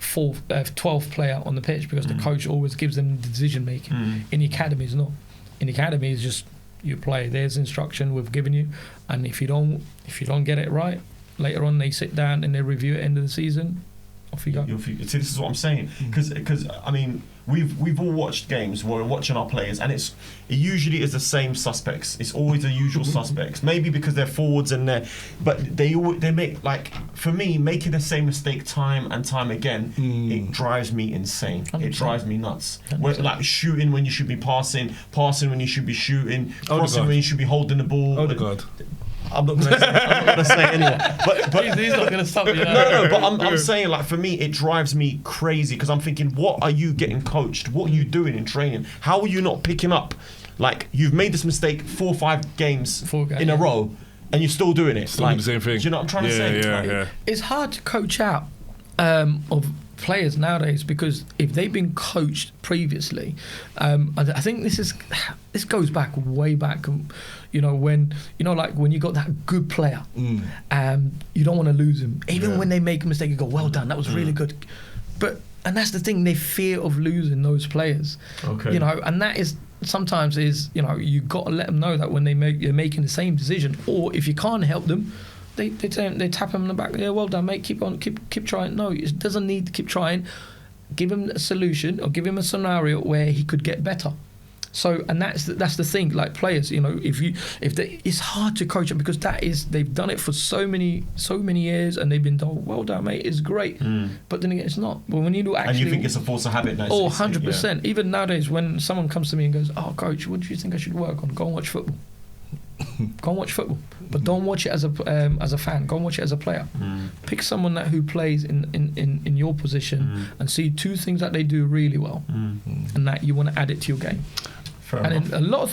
12th player on the pitch because the coach always gives them the decision making. In the academy, it's not. In the academy, it's just you play. There's instruction we've given you, and if you don't get it right, later on they sit down and they review it at the end of the season. Off you go. See, this is what I'm saying, because I mean we've all watched games where we're watching our players, and it usually is the same suspects. It's always the usual suspects. Maybe because they're forwards but they make, like, for me, making the same mistake time and time again. It drives me insane. 100%. It drives me nuts. Like shooting when you should be passing when you should be shooting, crossing when you should be holding the ball. Oh, God. I'm not going to say anyway. But he's not going to stop you. No. But I'm saying, like, for me, it drives me crazy because I'm thinking, what are you getting coached? What are you doing in training? How are you not picking up? Like, you've made this mistake 4 or 5 games in a row, and you're still doing it. Still doing the same thing. Do you know what I'm trying to say? Yeah. It's hard to coach out of players nowadays because if they've been coached previously, I think this goes back way back. When you got that good player, you don't want to lose him. Even when they make a mistake, you go, well done, that was really good. And that's the thing, they fear of losing those players. Okay. And that is sometimes you got to let them know that when you're making the same decision, or if you can't help them, they tap him on the back. Yeah, well done, mate. Keep on, keep trying. No, it doesn't need to keep trying. Give him a solution or give him a scenario where he could get better. So, and that's the thing. Like players, it's hard to coach them because they've done it for so many years, and they've been told, well done, mate, it's great. But then again, it's not. But when you do actually, and you think it's a force of habit now. 100%. Even nowadays, when someone comes to me and goes, "Oh, coach, what do you think I should work on?" Go and watch football. Go and watch football, but don't watch it as a fan. Go and watch it as a player. Pick someone who plays in your position and see 2 things that they do really well, and that you want to add it to your game. And a lot of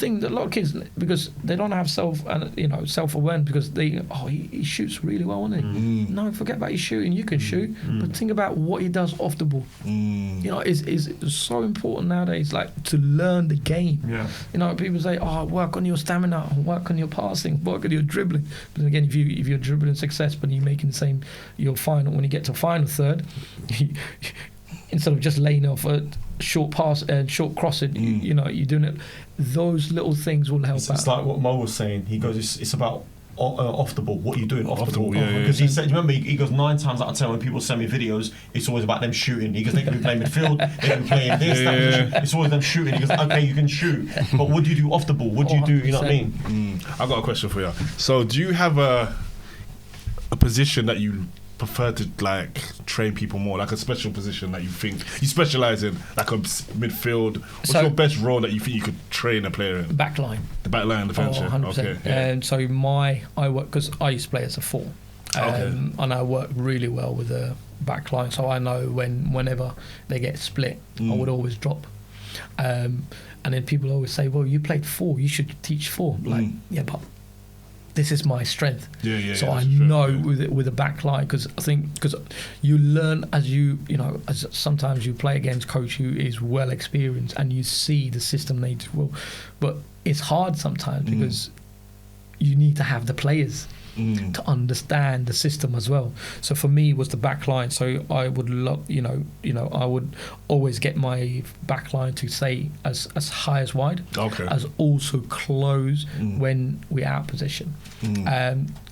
kids, because they don't have self-awareness, because he shoots really well, doesn't he? No, forget about his shooting. You can shoot, but think about what he does off the ball. It's so important nowadays, like to learn the game. Yeah. People say, work on your stamina, work on your passing, work on your dribbling. But then again, if you're dribbling success, but you're making the same your final, when you get to final third, instead of just laying off a short pass and short crossing, you're doing it. Those little things will help out. It's like what Mo was saying. He goes, it's about off the ball. What are you doing off the ball? Because he said, remember, he goes 9 times out of 10 when people send me videos, it's always about them shooting. He goes, they can be playing midfield, they can be playing this, that. It's always them shooting. He goes, okay, you can shoot, but what do you do off the ball? What do you do? You know what I mean? I've got a question for you. So, do you have a position that you prefer to like train people more, like a special position that you think you specialize in, like a midfield? What's your best role that you think you could train a player in? Backline. The backline defense. 100%. Okay. Yeah. And so I work, because I used to play as a 4, and I work really well with the backline. So I know whenever they get split, I would always drop. And then people always say, "Well, you played 4, you should teach 4." Like, yeah, but this is my strength. So I know with a back line, because I think because you learn as as sometimes you play against coach who is well experienced and you see the system they do well, but it's hard sometimes because you need to have the players to understand the system as well. So for me, it was the back line. So I would I would always get my back line to stay as high as wide, as also close when we're out of position.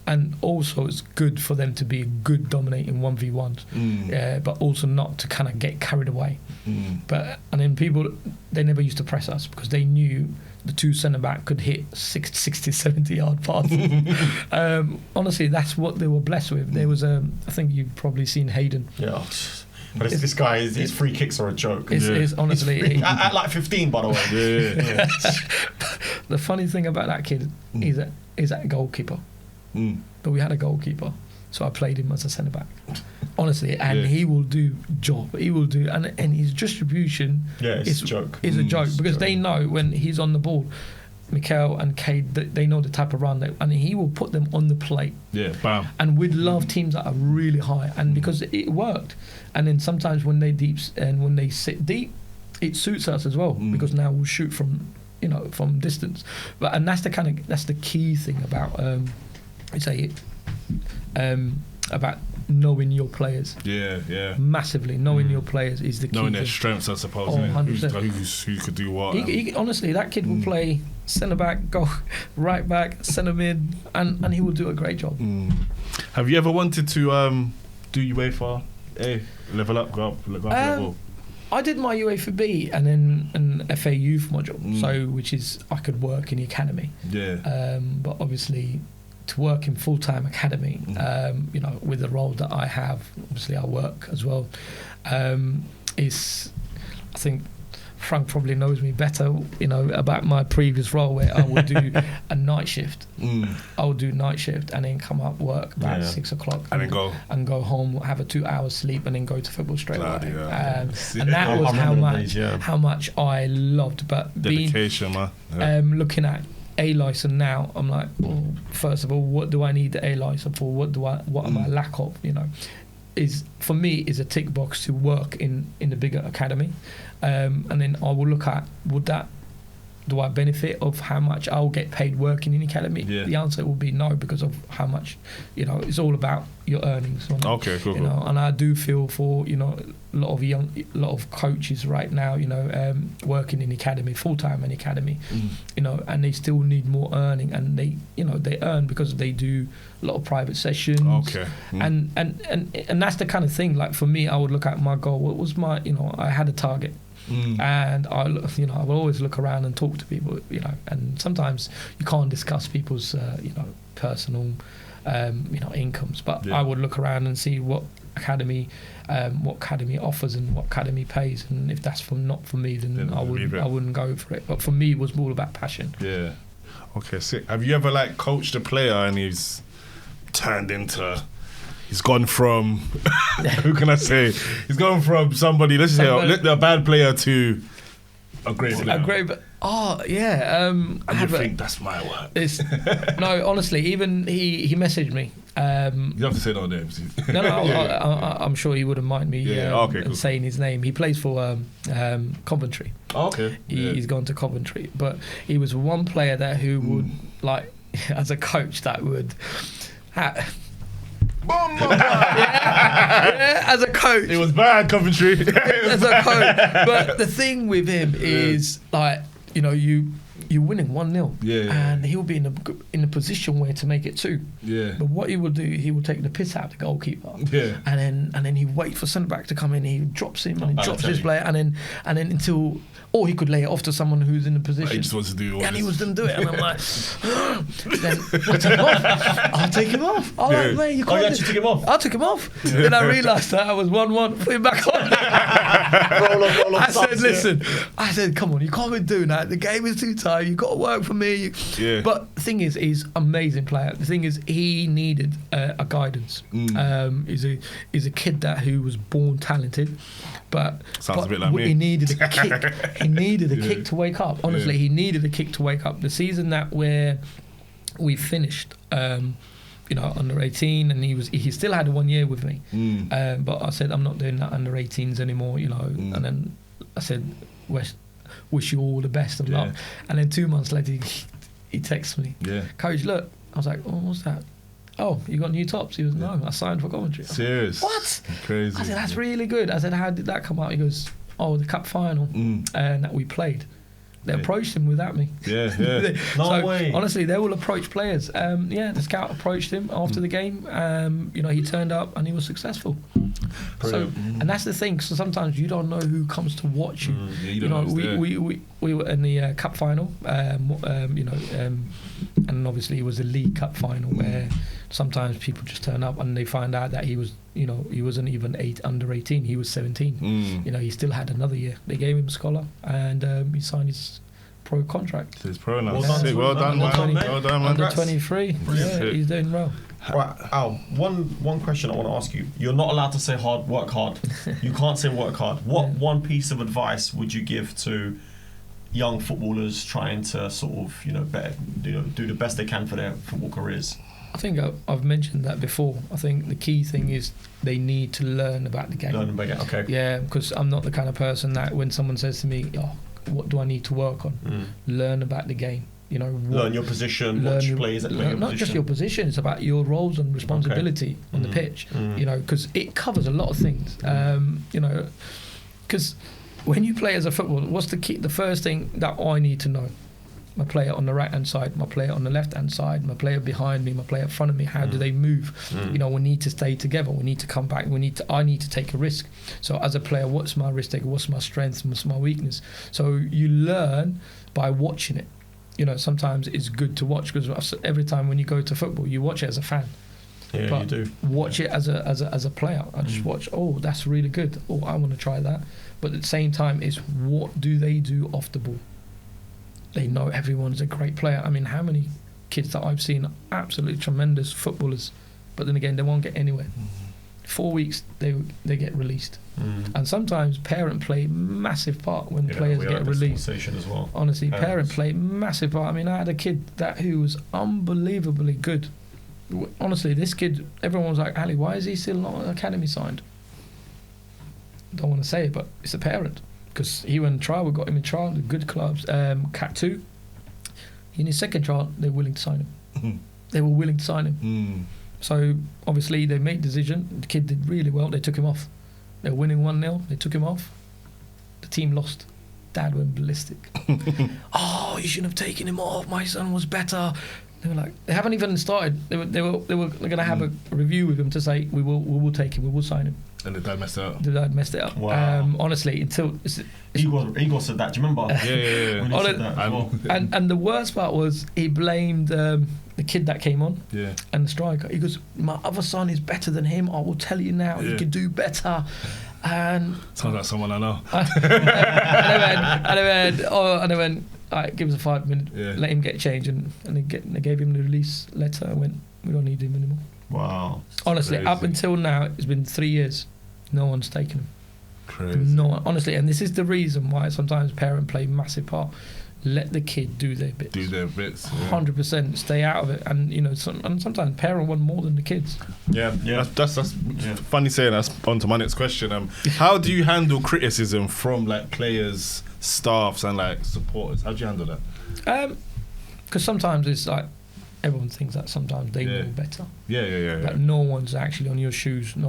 And also it's good for them to be good dominating 1v1s, but also not to kind of get carried away. And then people, they never used to press us because they knew the 2 centre-back could hit 60, 70-yard passes. Honestly, that's what they were blessed with. There was I think you've probably seen Hayden. Yeah. But this guy, his free kicks are a joke. It's honestly... at like 15, by the way. Yeah. The funny thing about that kid is that goalkeeper. But we had a goalkeeper, so I played him as a centre-back. Honestly, and he will do job. He will do, and his distribution is a joke. Is a joke because they know when he's on the ball, Mikel and Cade, they know the type of run, and he will put them on the plate. Yeah, bam. And we'd love teams that are really high, and because it worked. And then sometimes when they sit deep, it suits us as well because now we'll shoot from distance. But that's the key thing about about knowing your players. Yeah. Massively. Knowing your players is the key. Knowing their strengths, I suppose. 100%. Who could do what. Honestly, that kid will play centre-back, go right back, centre-mid, and he will do a great job. Have you ever wanted to do UEFA A? Level up, go up level? I did my UEFA B and then an FA youth module, so which is I could work in the academy. Yeah. But obviously, to work in full-time academy, with the role that I have, obviously I work as well. I think Frank probably knows me better, about my previous role where I would do a night shift. I would do night shift and then come up, work about 6 o'clock and go home, have a 2 hours sleep and then go to football straight away. And that was how much I loved. But dedication, looking at A license now, I'm like, well, first of all, what do I need the A license for? What am I lack of? Is for me is a tick box to work in the bigger academy, and then I will look at do I benefit of how much I'll get paid working in the academy? Yeah. The answer will be no, because of how much, it's all about your earnings. Okay, cool. And I do feel for a lot of coaches right now, working in the academy, full time in the academy, and they still need more earning, and they earn because they do a lot of private sessions. Okay. And that's the kind of thing. Like for me, I would look at my goal. What was my I had a target. And I will always look around and talk to people, and sometimes you can't discuss people's, personal, incomes, but I would look around and see what academy offers and what academy pays, and if that's not for me, then I wouldn't go for it. But for me, it was all about passion. Yeah. Okay, sick. Have you ever coached a player and he's gone from who can I say? He's gone from somebody, let's say a bad player to a great player. Oh yeah. And you think that's my work? No, honestly, even he messaged me. You have to say no names. No, I'm sure he wouldn't mind me saying his name. He plays for Coventry. Oh, okay. He's gone to Coventry, but he was one player there who would as a coach that would. As a coach, it was bad, Coventry. As a coach, but the thing with him is you're winning 1-0, and he'll be in a position where to make it 2. Yeah. But what he will do, he will take the piss out of the goalkeeper. Yeah. And then he wait for centre back to come in. He drops him and he drops his player, and then until. Or he could lay it off to someone who's in the position. He just wants to do all and he was going to do it. And I'm like, then I'll take him off. I'm like, mate, you can't. You actually took him off? I took him off. Yeah. Then I realised that I was 1-1, put him back on. roll on. I said, listen, come on, you can't be doing that. The game is too tight. You've got to work for me. Yeah. But the thing is, he's an amazing player. The thing is, he needed a guidance. He's a kid who was born talented. But sounds a bit like me. He needed a kick. He needed a kick to wake up. Honestly, he needed a kick to wake up. The season where we finished, under 18, and he still had 1 year with me. But I said, I'm not doing that under 18s anymore. And then I said, wish you all the best of luck. And then 2 months later, he texts me, Coach, look. I was like, oh, what's that? Oh, you got new tops? He was, no, I signed for Coventry. Serious? What? Crazy. I said, that's really good. I said, how did that come out? He goes, oh, the cup final and that we played. They approached him without me. Yeah. No way. Honestly, they will approach players. The scout approached him after the game. He turned up and he was successful. So, and that's the thing. So sometimes you don't know who comes to watch you. We were in the cup final. And obviously it was a League Cup final where sometimes people just turn up and they find out that he was, he wasn't even under 18. He was 17. He still had another year. They gave him a scholar and he signed his pro contract. His pro now. Well done, man. Under 23. He's doing well. Right, Al, one question I want to ask you. You're not allowed to say work hard. You can't say work hard. What one piece of advice would you give to young footballers trying to sort of, do the best they can for their football careers? I think I've mentioned that before. I think the key thing is they need to learn about the game. Okay. Yeah, because I'm not the kind of person that when someone says to me, what do I need to work on? Learn about the game. Learn your position, watch players that play your not position. Just your position, it's about your roles and responsibility on the pitch, because it covers a lot of things, because when you play as a footballer, what's the first thing that I need to know? My player on the right hand side, my player on the left hand side, my player behind me, my player in front of me, how do they move? We need to stay together, we need to come back, I need to take a risk. So as a player, what's my risk taker, what's my strength, what's my weakness? So you learn by watching it. Sometimes it's good to watch because every time when you go to football, you watch it as a fan. Yeah, but you do. Watch it as a player. I just watch. Oh, that's really good. Oh, I want to try that. But at the same time, it's what do they do off the ball? They know everyone's a great player. I mean, how many kids that I've seen are absolutely tremendous footballers, but then again, they won't get anywhere. 4 weeks, they get released. And sometimes parent play massive part when players get released. As well. Honestly, parent play massive part. I mean, I had a kid who was unbelievably good. Honestly, this kid, everyone was like, Ali, why is he still not academy signed? Don't want to say it, but it's a parent. Because he went trial, we got him in trial, the good clubs, Cat 2. In his second trial, they were willing to sign him. They were willing to sign him. So, obviously, they made a decision. The kid did really well. They took him off. They were winning 1-0. They took him off. The team lost. Dad went ballistic. Oh, you shouldn't have taken him off. My son was better. They were like, they haven't even started. They were going to have a review with him to say we will take him, we will sign him. And the dad messed it up. The dad messed it up. Wow. Honestly, until Igor said that. Do you remember? Yeah. When he said that as well. And the worst part was he blamed the kid that came on. Yeah. And the striker. He goes, my other son is better than him. I will tell you now. He can do better. And sounds like someone I know. And I went. All right, give us a 5 minute. Let him get changed, and they gave him the release letter. I went, we don't need him anymore. Wow. Honestly, up until now, it's been 3 years. No one's taken him. Crazy. No one, honestly, and this is the reason why sometimes parents play a massive part. Let the kid do their bits. 100%. Stay out of it, and and sometimes parents want more than the kids. Yeah. That's funny saying. That's on to my next question. How do you handle criticism from like players, staffs, and like supporters? How do you handle that? Because sometimes it's like everyone thinks that sometimes they know better. Yeah. Like no one's actually on your shoes. No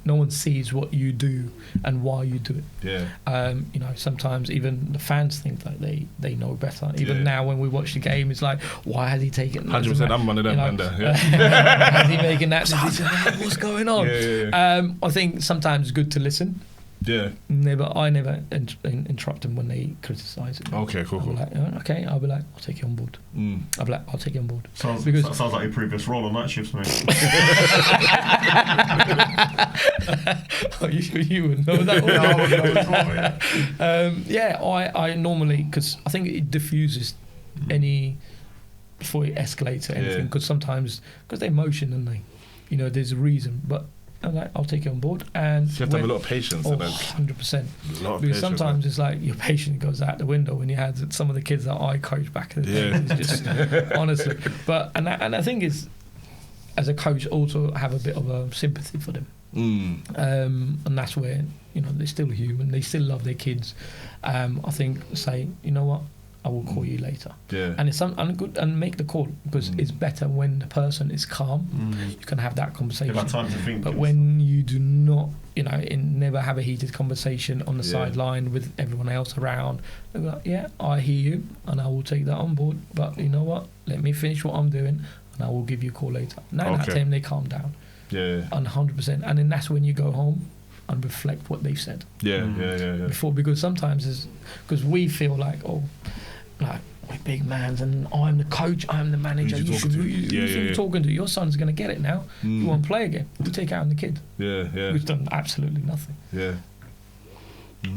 one sees what you do and why you do it. Yeah. Sometimes even the fans think that they know better. Even now when we watch the game, it's like, why has he taken? 100%. I'm one of them. Has he making that? What's going on? Yeah. I think sometimes it's good to listen. Yeah. I never interrupt them when they criticise it. Okay, cool. I'll be like, I'll take you on board. I'll be like, I'll take you on board. Sounds like your previous role on Night Shifts, mate. You would know that one. I normally, because I think it diffuses any, before it escalates to anything, because sometimes, because they're emotion and there's a reason, but I'm like, I'll take you on board. And you have to have a lot of patience. 100%. Because sometimes it's like your patience goes out the window when you had some of the kids that I coached back in the day. It's just, honestly. But and I think it's, as a coach, also have a bit of a sympathy for them. And that's where they're still human. They still love their kids. I think say, you know what, I will call you later. Yeah. And it's good, and make the call, because it's better when the person is calm. You can have that conversation. Give that time to think. But when you do not, never have a heated conversation on the sideline with everyone else around, they'll be like, I hear you, and I will take that on board. But you know what? Let me finish what I'm doing, and I will give you a call later. Now that time they calm down. Yeah. And 100%, and then that's when you go home and reflect what they've said. Yeah. Before, because sometimes because we feel like, like we're big mans and I'm the coach, I'm the manager. You should be talking to. Your son's going to get it now. You won't play again. You take out on the kid. Yeah. Who's done absolutely nothing. Yeah.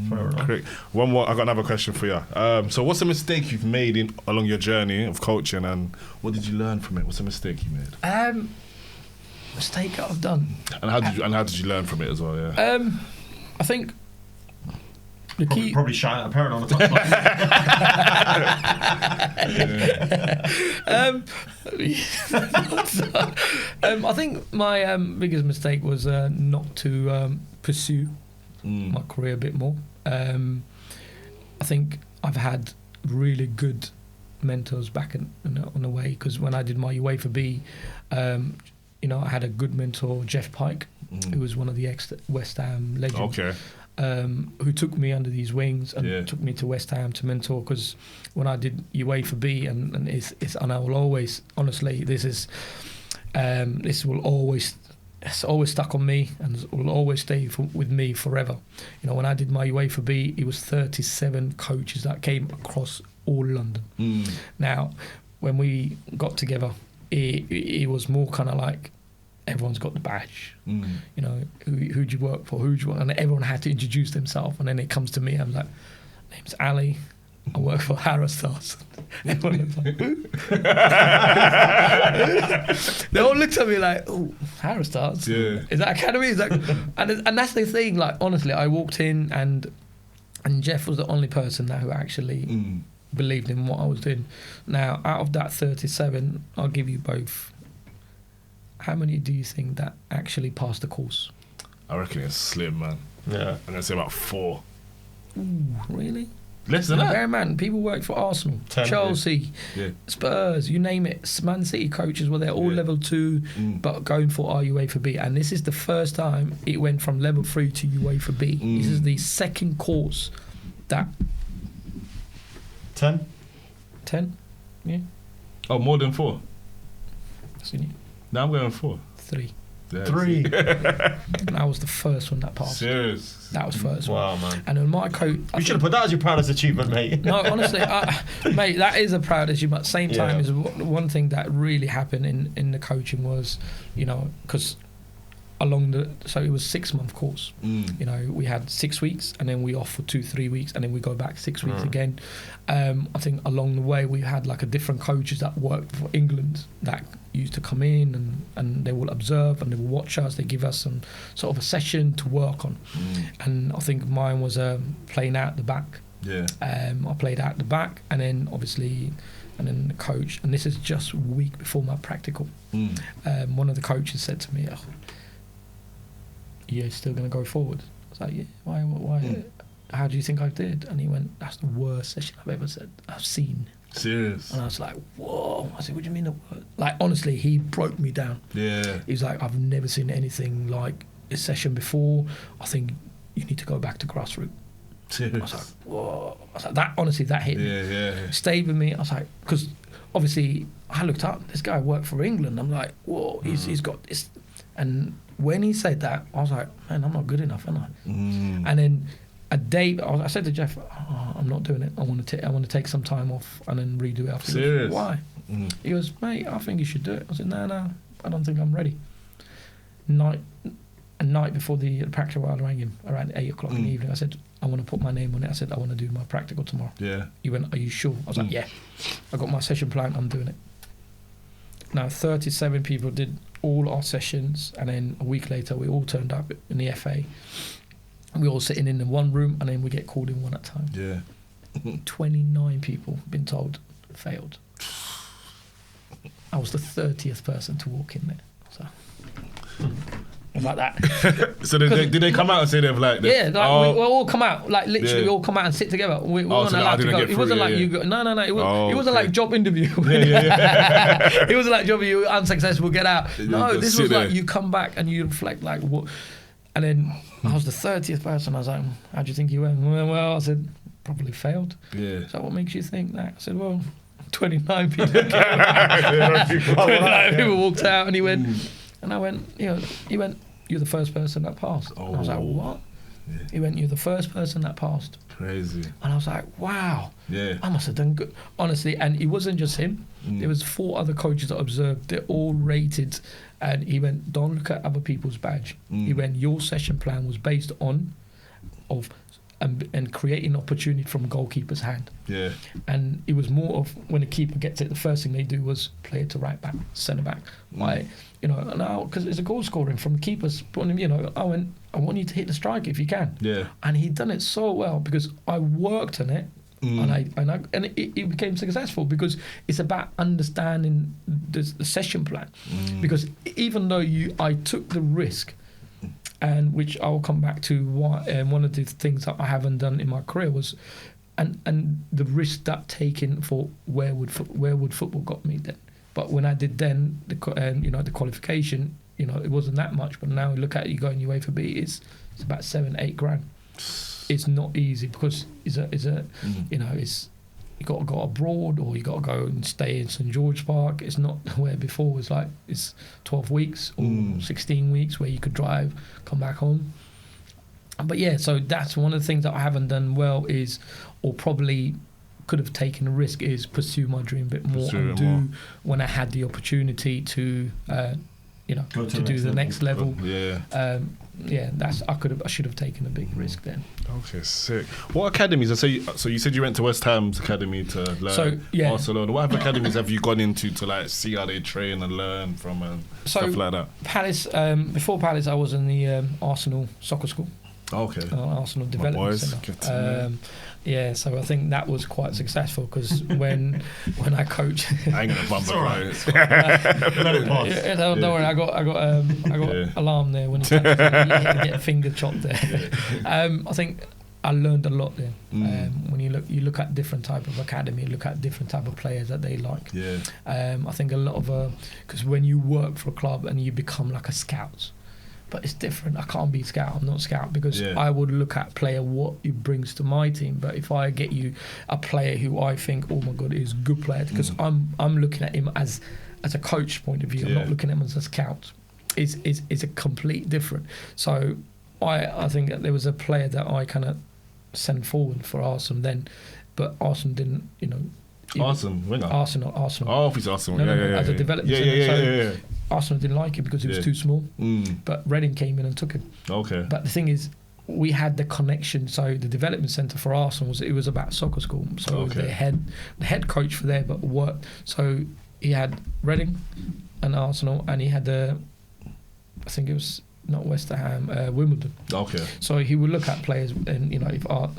Correct. One more. I got another question for you. So, what's a mistake you've made along your journey of coaching, and what did you learn from it? What's a mistake you made? Mistake that I've done. And how did you learn from it as well? Yeah. I think. The key probably shouting at a parent on the touchline. I think my biggest mistake was not to pursue my career a bit more. I think I've had really good mentors back on the way, because when I did my UEFA B, I had a good mentor, Jeff Pike, who was one of the ex-West Ham legends. Okay. Who took me under these wings and took me to West Ham to mentor, because when I did UEFA B, and I will always, honestly, this will always, it's always stuck on me and will always stay with me forever. When I did my UEFA B, it was 37 coaches that came across all London. Now, when we got together, it was more kind of like, everyone's got the badge. Who'd you work for? And everyone had to introduce themselves. And then it comes to me. I'm like, name's Ali. I work for Harrowstars. Everyone looks like, who? They all looked at me like, oh, Harrowstars? Yeah. Is that academy? Is that? And that's the thing. Like, honestly, I walked in and Jeff was the only person who actually believed in what I was doing. Now, out of that 37, I'll give you both. How many do you think that actually passed the course? I reckon it's slim, man. Yeah. I'm going to say about 4. Ooh, really? Less than that? Very man. People worked for Arsenal, 10, Chelsea, Spurs, you name it. Man City coaches were there, all level 2, but going for our UEFA B. And this is the first time it went from level 3 to UEFA B. This is the second course that... 10? 10? Yeah. Oh, more than 4? Senior. Now I'm going 4. 3. Yeah, 3. And I was the first one that passed. Serious? That was first Wow, one. man. And then my coach... You should have put that as your proudest achievement, mate. No, honestly, mate, that is a proud achievement. At the same time, is one thing that really happened in the coaching was, you know, because so it was 6-month course. You know, we had 6 weeks, and then we off for 2-3 weeks, and then we go back 6 weeks again. I think along the way we had like a different coaches that worked for England that used to come in and they will observe and they will watch us. They give us some sort of a session to work on. And I think mine was playing out the back. Yeah. I played out the back, and then obviously, and then the coach. And this is just a week before my practical. One of the coaches said to me, "Oh, you're still going to go forward?" I was like, "Yeah, why? How do you think I did?" And he went, "That's the worst session I've seen." Serious? And I was like, whoa. I said, "What do you mean the worst?" Like, honestly, he broke me down. Yeah. He's like, "I've never seen anything like this session before. I think you need to go back to grassroots." Serious? I was like, whoa. I was like, that, honestly, that hit me. Yeah. Stayed with me. I was like, because obviously I looked up, this guy worked for England. I'm like, whoa, he's got this. And when he said that, I was like, man, I'm not good enough, am I? And then a day, I said to Jeff, I'm not doing it. I want to take some time off and then redo it after. Serious? Why? He goes, "Mate, I think you should do it." I said, no, I don't think I'm ready. A night before the practical, I rang him around 8 o'clock in the evening. I said, "I want to put my name on it." I said, "I want to do my practical tomorrow." Yeah. He went, "Are you sure?" I was like, "Yeah." I got my session plan, I'm doing it. Now 37 people did all our sessions, and then a week later we all turned up in the FA. We all sitting in one room, and then we get called in one at a time. Yeah. 29 people been told failed. I was the 30th person to walk in there. So like that. So did they come out and say they've like this? Yeah, like we all come out, like literally we all come out and sit together. We weren't allowed to go. It wasn't like you go. No. It wasn't like job interview. It wasn't like job interview, unsuccessful, get out. No, this was like you come back and you reflect like what. And then I was the 30th person. I was like, "How do you think you went?" Well, I said, "Probably failed." Yeah. So what makes you think that? I said, "Well, 29 people came out. 29 people walked out," and he went, and I went, he went, "You're the first person that passed." And I was like, "What?" Yeah. He went, "You're the first person that passed." Crazy. And I was like, "Wow." Yeah. I must have done good. Honestly, and it wasn't just him. There was 4 other coaches that observed. They're all rated. And he went, "Don't look at other people's badge." He went, "Your session plan was based on and creating opportunity from goalkeeper's hand." Yeah. And it was more of when a keeper gets it, the first thing they do was play it to right back, centre back. Like, now because it's a goal scoring from the keeper's point of view. I went, "I want you to hit the strike if you can." Yeah. And he'd done it so well because I worked on it. And it became successful because it's about understanding the session plan. Because even though I took the risk, and which I'll come back to, one of the things that I haven't done in my career was, and the risk that taken for where would football got me then. But when I did then the qualification, it wasn't that much. But now look at it, you go in UEFA B, it's about 7-8 grand. It's not easy because it's you got to go abroad or you got to go and stay in St George Park. It's not where before was like it's 12 weeks or 16 weeks where you could drive, come back home. But yeah, so that's one of the things that I haven't done well is, or probably could have taken a risk, is pursue my dream a bit more when I had the opportunity to to do the next level. I should have taken a big risk then. Okay, sick. What academies? So you said you went to West Ham's academy to learn Barcelona. What other academies have you gone into to like see how they train and learn from and stuff like that? Palace. Before Palace, I was in the Arsenal soccer school. Okay. Arsenal Development Centre. So I think that was quite successful because when I coach, I ain't gonna bump it. Don't worry, I got alarm there when you get a finger chopped there. I think I learned a lot there. When you look at different type of academy, look at different type of players that they like. I think a lot of because when you work for a club and you become like a scout. But it's different. I can't be scout. I'm not scout because I would look at player what he brings to my team. But if I get you a player who I think, oh my God, is a good player, because I'm looking at him as as a coach point of view. I'm not looking at them as a scout. It's a complete different. So I think that there was a player that I kind of sent forward for Arsenal then, but Arsenal didn't, Arsenal winger. Arsenal. Oh, he's Arsenal. As a development centre. Yeah. Arsenal didn't like him because he was too small. But Reading came in and took him. Okay. But the thing is, we had the connection. So the development centre for Arsenal was about soccer school. So the head coach for there, but worked. So he had Reading and Arsenal, and he had I think it was not West Ham, Wimbledon. Okay. So he would look at players, and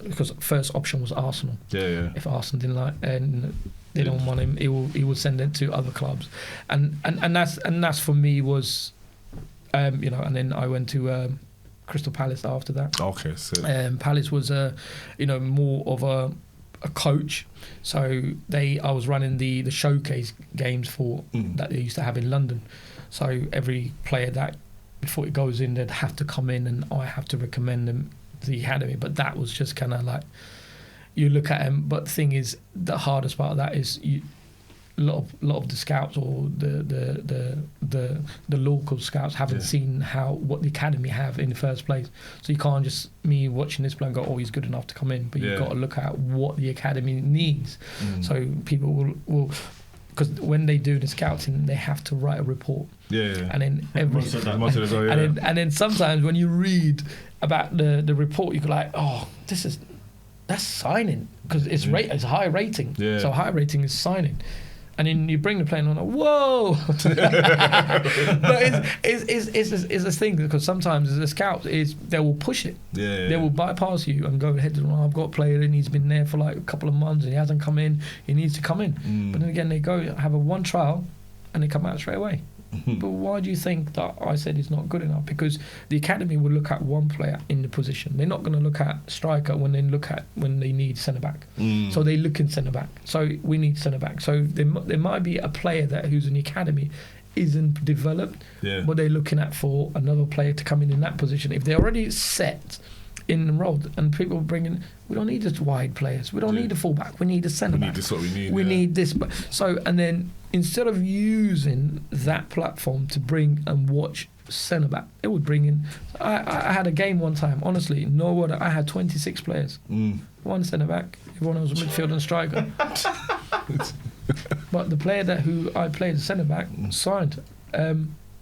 because first option was Arsenal. Yeah. If Arsenal didn't like and they don't want him, he would send it to other clubs, and that's for me was, and then I went to Crystal Palace after that. Okay. So. Palace was more of a coach, so I was running the showcase games for that they used to have in London. So every player that before it goes in, they'd have to come in, and I have to recommend them to the academy. But that was just kind of like you look at them. But the thing is, the hardest part of that is a lot of the scouts or the local scouts haven't seen what the academy have in the first place. So you can't just me watching this player and go, oh, he's good enough to come in. But you've got to look at what the academy needs. So people will. Because when they do the scouting, they have to write a report. Yeah. And then and then sometimes when you read about the report, you go like, oh, that's signing, because it's it's high rating. Yeah. So high rating is signing. And then you bring the player on, like, whoa! But it's this thing, because sometimes as a scout, they will push it. Yeah. They will bypass you and go ahead and, I've got a player in, he's been there for like a couple of months and he hasn't come in, he needs to come in. But then again, they go have one trial and they come out straight away. But why do you think that I said it's not good enough? Because the academy will look at one player in the position. They're not going to look at striker when they need centre back. So they look in centre back. So we need centre back. So there might be a player who's in the academy isn't developed, but they're looking at for another player to come in that position. If they're already set in the role, and people bring in, we don't need the wide players. We don't need the fullback. We need the centre back. This is what we need. We need this. So and then, instead of using that platform to bring and watch centre back, it would bring in. I had a game one time. Honestly, no word. I had 26 players. One centre back. Everyone was a midfielder and striker. But the player who I played centre back signed.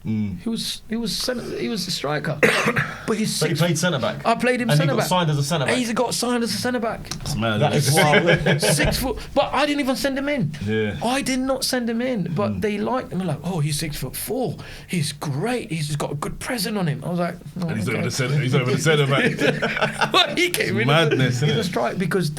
He was a striker, but he played centre back. I played him centre back. And he got signed as a centre back. He's got signed as a centre back. That is wild. 6 foot, but I didn't even send him in. Yeah. I did not send him in, but they liked him. They're like, oh, he's 6'4". He's great. He's got a good present on him. I was like, oh, and he's over the centre back. But he came in. Madness, he's a striker because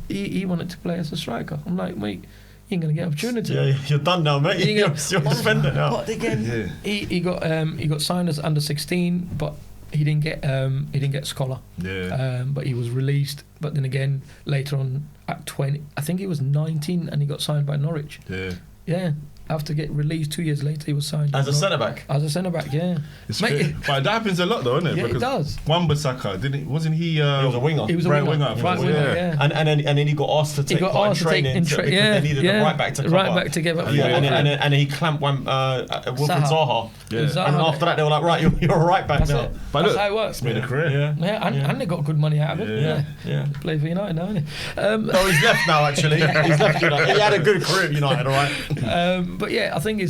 he wanted to play as a striker. I'm like, mate, you ain't gonna get opportunity. Yeah, you're done now, mate. You're a defender now. But again, he got signed as under 16, but he didn't get scholar. Yeah. But he was released. But then again, later on at 20, I think he was 19, and he got signed by Norwich. Yeah. Yeah. After getting released 2 years later, he was signed as a centre back. As a centre back, yeah. But that happens a lot, though, isn't it? Yeah, because it does. Wan-Bissaka, wasn't he? He was a winger. He was a winger. Right winger, yeah. And then he got asked to take part in training because they needed a right back to cover. Right back to give up. And he clamped Wilfried Zaha. Yeah. And after that, they were like, right, you're a right back now. That's how it works. It's made a career. Yeah, and they got good money out of it. Yeah. Played for United now, isn't he? Oh, he's left now, actually. He's left United. He had a good career at United, all right? But yeah, I think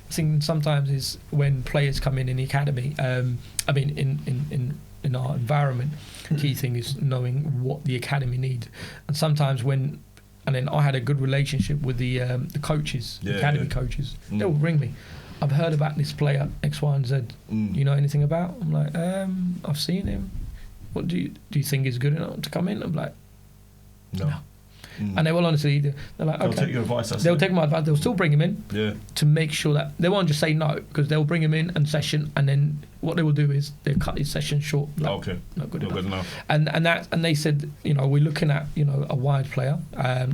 sometimes is when players come in the academy. I mean, in our environment, key thing is knowing what the academy needs. And sometimes and then I had a good relationship with the coaches, the academy coaches. They will ring me. I've heard about this player X, Y, and Z. You know anything about? I'm like, I've seen him. What do you think is good enough to come in? I'm like, no. And they will honestly, they're like, okay. They'll take your advice. They'll take my advice. They'll still bring him in to make sure that they won't just say no, because they'll bring him in and session, and then what they will do is they'll cut his session short. Like, okay, not good enough. And they said, we're looking at a wide player.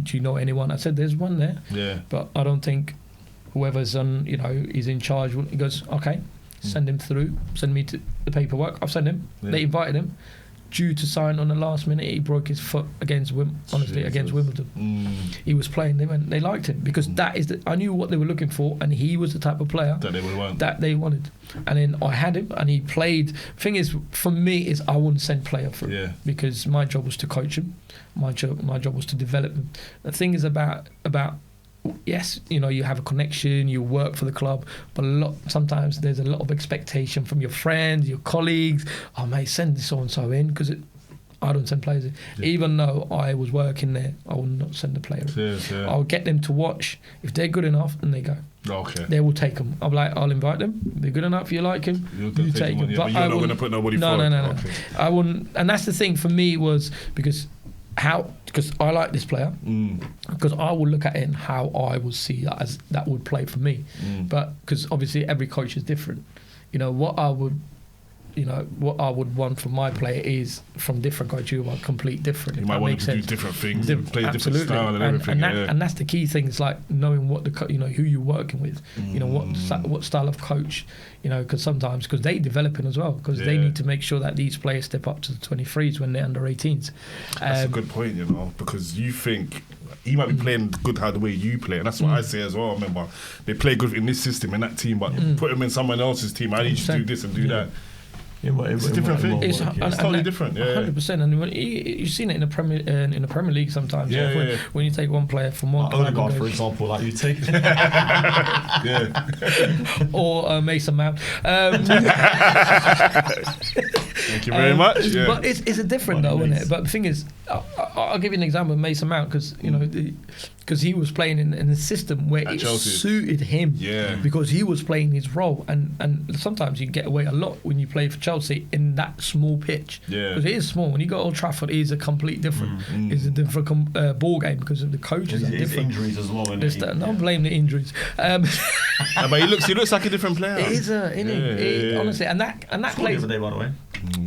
Do you know anyone? I said there's one there. Yeah. But I don't think whoever's on, is in charge. He goes, okay, send him through. Send me to the paperwork. I've sent him. Yeah. They invited him. due to sign on the last minute. He broke his foot against Wimbledon. He was playing. They liked him because that is I knew what they were looking for, and he was the type of player that they wanted. And then I had him, and he played. Thing is, for me, is I wouldn't send player through because my job was to coach him. My job was to develop him. The thing is about yes, you know, you have a connection, you work for the club, but sometimes there's a lot of expectation from your friends, your colleagues. Oh, mate, send this so-and-so in, because I don't send players in. Yeah. Even though I was working there, I will not send the player in. I'll get them to watch. If they're good enough, then they go. Okay. They will take them. I'll invite them. They're good enough. You like him, you take them. But you're not going to put nobody forward. No. Okay. I wouldn't. And that's the thing for me was because I like this player, because I will look at it and how I will see that as that would play for me. But because obviously every coach is different. You know what I would want from my player is from different coaches who are complete different. You might want to do different things, and play a different style and everything. And that's the key thing. It's like knowing what who you're working with. You know what style of coach. You know, because sometimes they developing as well, because they need to make sure that these players step up to the 23s when they're under 18s. That's a good point, you know, because you think he might be playing good how the way you play, and that's what I say as well. Remember, they play good in this system in that team, but put him in someone else's team. I need you to do this and do that. It's a different thing. It's totally different. 100%. And you've seen it in the Premier League sometimes. When you take one player from one club, Odegaard, for example, like you take, or Mason Mount. Thank you very much. Yeah. But it's a different though, isn't it? But the thing is, I'll give you an example of Mason Mount, because because he was playing in a system where it suited him, because he was playing his role, and sometimes you get away a lot when you play for Chelsea in that small pitch, because it is small. When you go to Old Trafford, it is a complete different, it's a different ball game, because of the coaches are different. Injuries as well. Don't blame the injuries. But he looks like a different player. It is honestly, and that plays. The other day, by the way.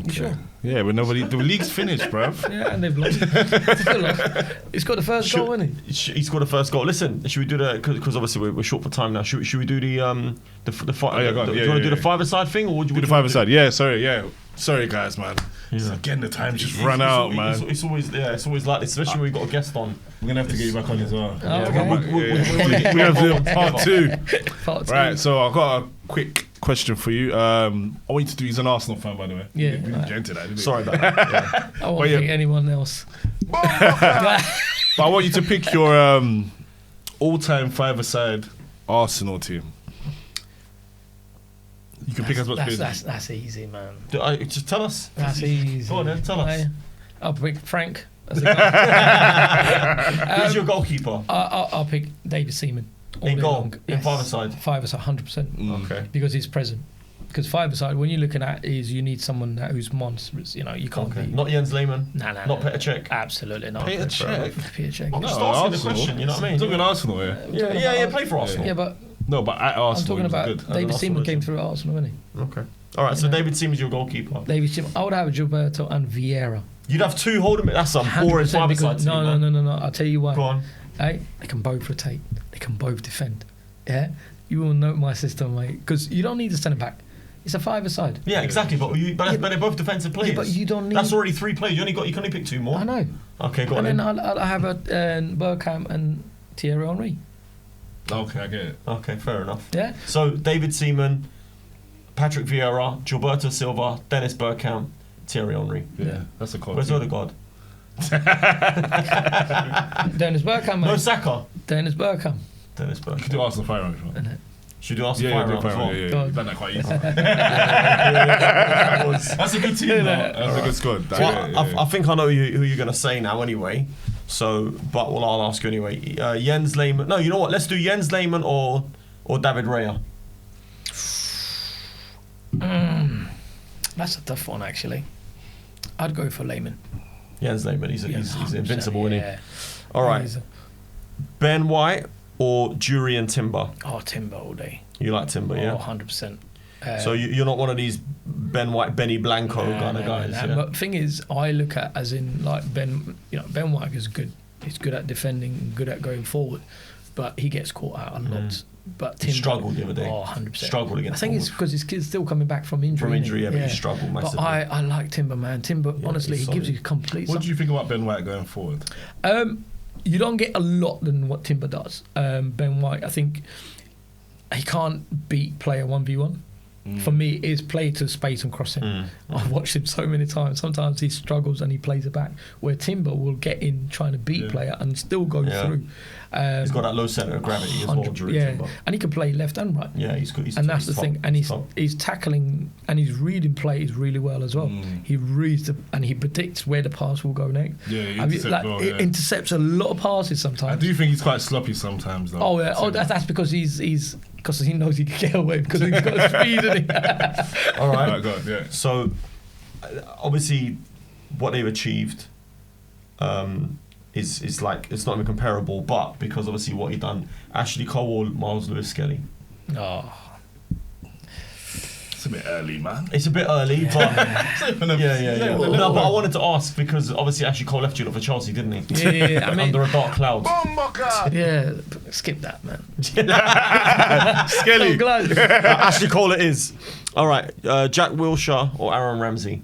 You sure? Yeah, but the league's finished, bruv. Yeah, and they've lost. He's got the first goal, hasn't he? He scored the first goal. Listen, should we do because obviously we're short for time now. Should we do the five? Do you want to do the five-a-side thing, or would you do the five-a-side? Sorry, guys, man. Again, the time just run out, man. It's always like this, especially when we've got a guest on. We're gonna have to get you back on as well. We have to do part two. Right, so I've got a quick question for you. I want you to do. He's an Arsenal fan, by the way. Yeah. We didn't get into that, did we? Sorry about that. I won't pick anyone else. But I want you to pick your all-time five-a-side Arsenal team. You can pick as much as that's easy, man. Just tell us. That's easy. Go on then, tell us. I'll pick Frank. Who's your goalkeeper? I'll pick David Seaman. In goal? In five-a-side? Five-a-side, 100%. Okay. Because he's present. Because five-a-side, when you're looking at you need someone who's monstrous. You know, you can't be... Not Jens Lehmann? No. Not Petr Cech? Absolutely not. Petr Cech? I'm just asking the question, you know what I mean? Talking Arsenal, yeah, play for Arsenal. Yeah, but... No, but at Arsenal, I'm talking about David Seaman came through at Arsenal, didn't he? Okay. All right, so David Seaman's your goalkeeper. David Seaman. I would have Gilberto and Vieira. You'd have two holding... That's a boring five-a-side team. No. I'll tell you why. Go on. Hey, they can both rotate. They can both defend. Yeah? You will know my system, mate. Because you don't need a centre-back. It's a five-a-side. Yeah, exactly. But they're both defensive players. Yeah, but you don't need... That's already three players. You can only pick two more. I know. Okay, go on. And then I'll have Bergkamp and Thierry Henry. Okay, I get it. Okay, fair enough. Yeah. So David Seaman, Patrick Vieira, Gilberto Silva, Dennis Bergkamp, Thierry Henry. Yeah, that's a card. Where's Odegaard? Dennis Bergkamp, mate. No Saka. Dennis Bergkamp. You can do Arsenal fire round. Should we do Arsenal fire round as well? Yeah. You've done that quite easy. That's a good team. That's a good squad. I think I know who you're going to say now anyway. So, but I'll ask you anyway. Jens Lehmann. No, you know what? Let's do Jens Lehmann or David Raya. That's a tough one, actually. I'd go for Lehmann. Jens Lehmann. He's invincible, isn't he? All right. Amazing. Ben White or Jurriën Timber? Oh, Timber all day. You like Timber, yeah? 100%. So you're not one of these Ben White, Benny Blanco kind of guys. Yeah? But the thing is, I look at as in like Ben White is good. He's good at defending, good at going forward, but he gets caught out a lot. But he struggled the other day. Oh, 100%. Struggled against. I think it's because his kid's still coming back from injury. From injury, yeah, but he struggled massively. But I like Timber, man. Timber, honestly, he gives you complete. What do you think about Ben White going forward? You don't get a lot than what Timber does. Ben White, I think he can't beat player 1v1. For me, it's play to space and crossing. I've watched him so many times. Sometimes he struggles and he plays it back. Where Timber will get in trying to beat player and still go through. He's got that low centre of gravity as well, Drew Timber. And he can play left and right. Yeah, he's good. And that's the thing. And he's tackling and he's reading plays really well as well. He reads and he predicts where the pass will go next. Yeah, he intercepts a lot of passes sometimes. I do think he's quite sloppy sometimes, though. Oh yeah. Oh, that's because because he knows he can get away because he's got speed in it. All right. Oh, God, yeah. So, obviously, what they've achieved is like, it's not even comparable, but because obviously what he done, Ashley Cole or Miles Lewis-Skelly. Oh. It's a bit early, man. It's a bit early, but yeah. No, but I wanted to ask because obviously Ashley Cole left you for Chelsea, didn't he? Yeah. I mean, under a dark cloud. Yeah, skip that, man. Skelly. Ashley Cole it is. All right, Jack Wilshere or Aaron Ramsey?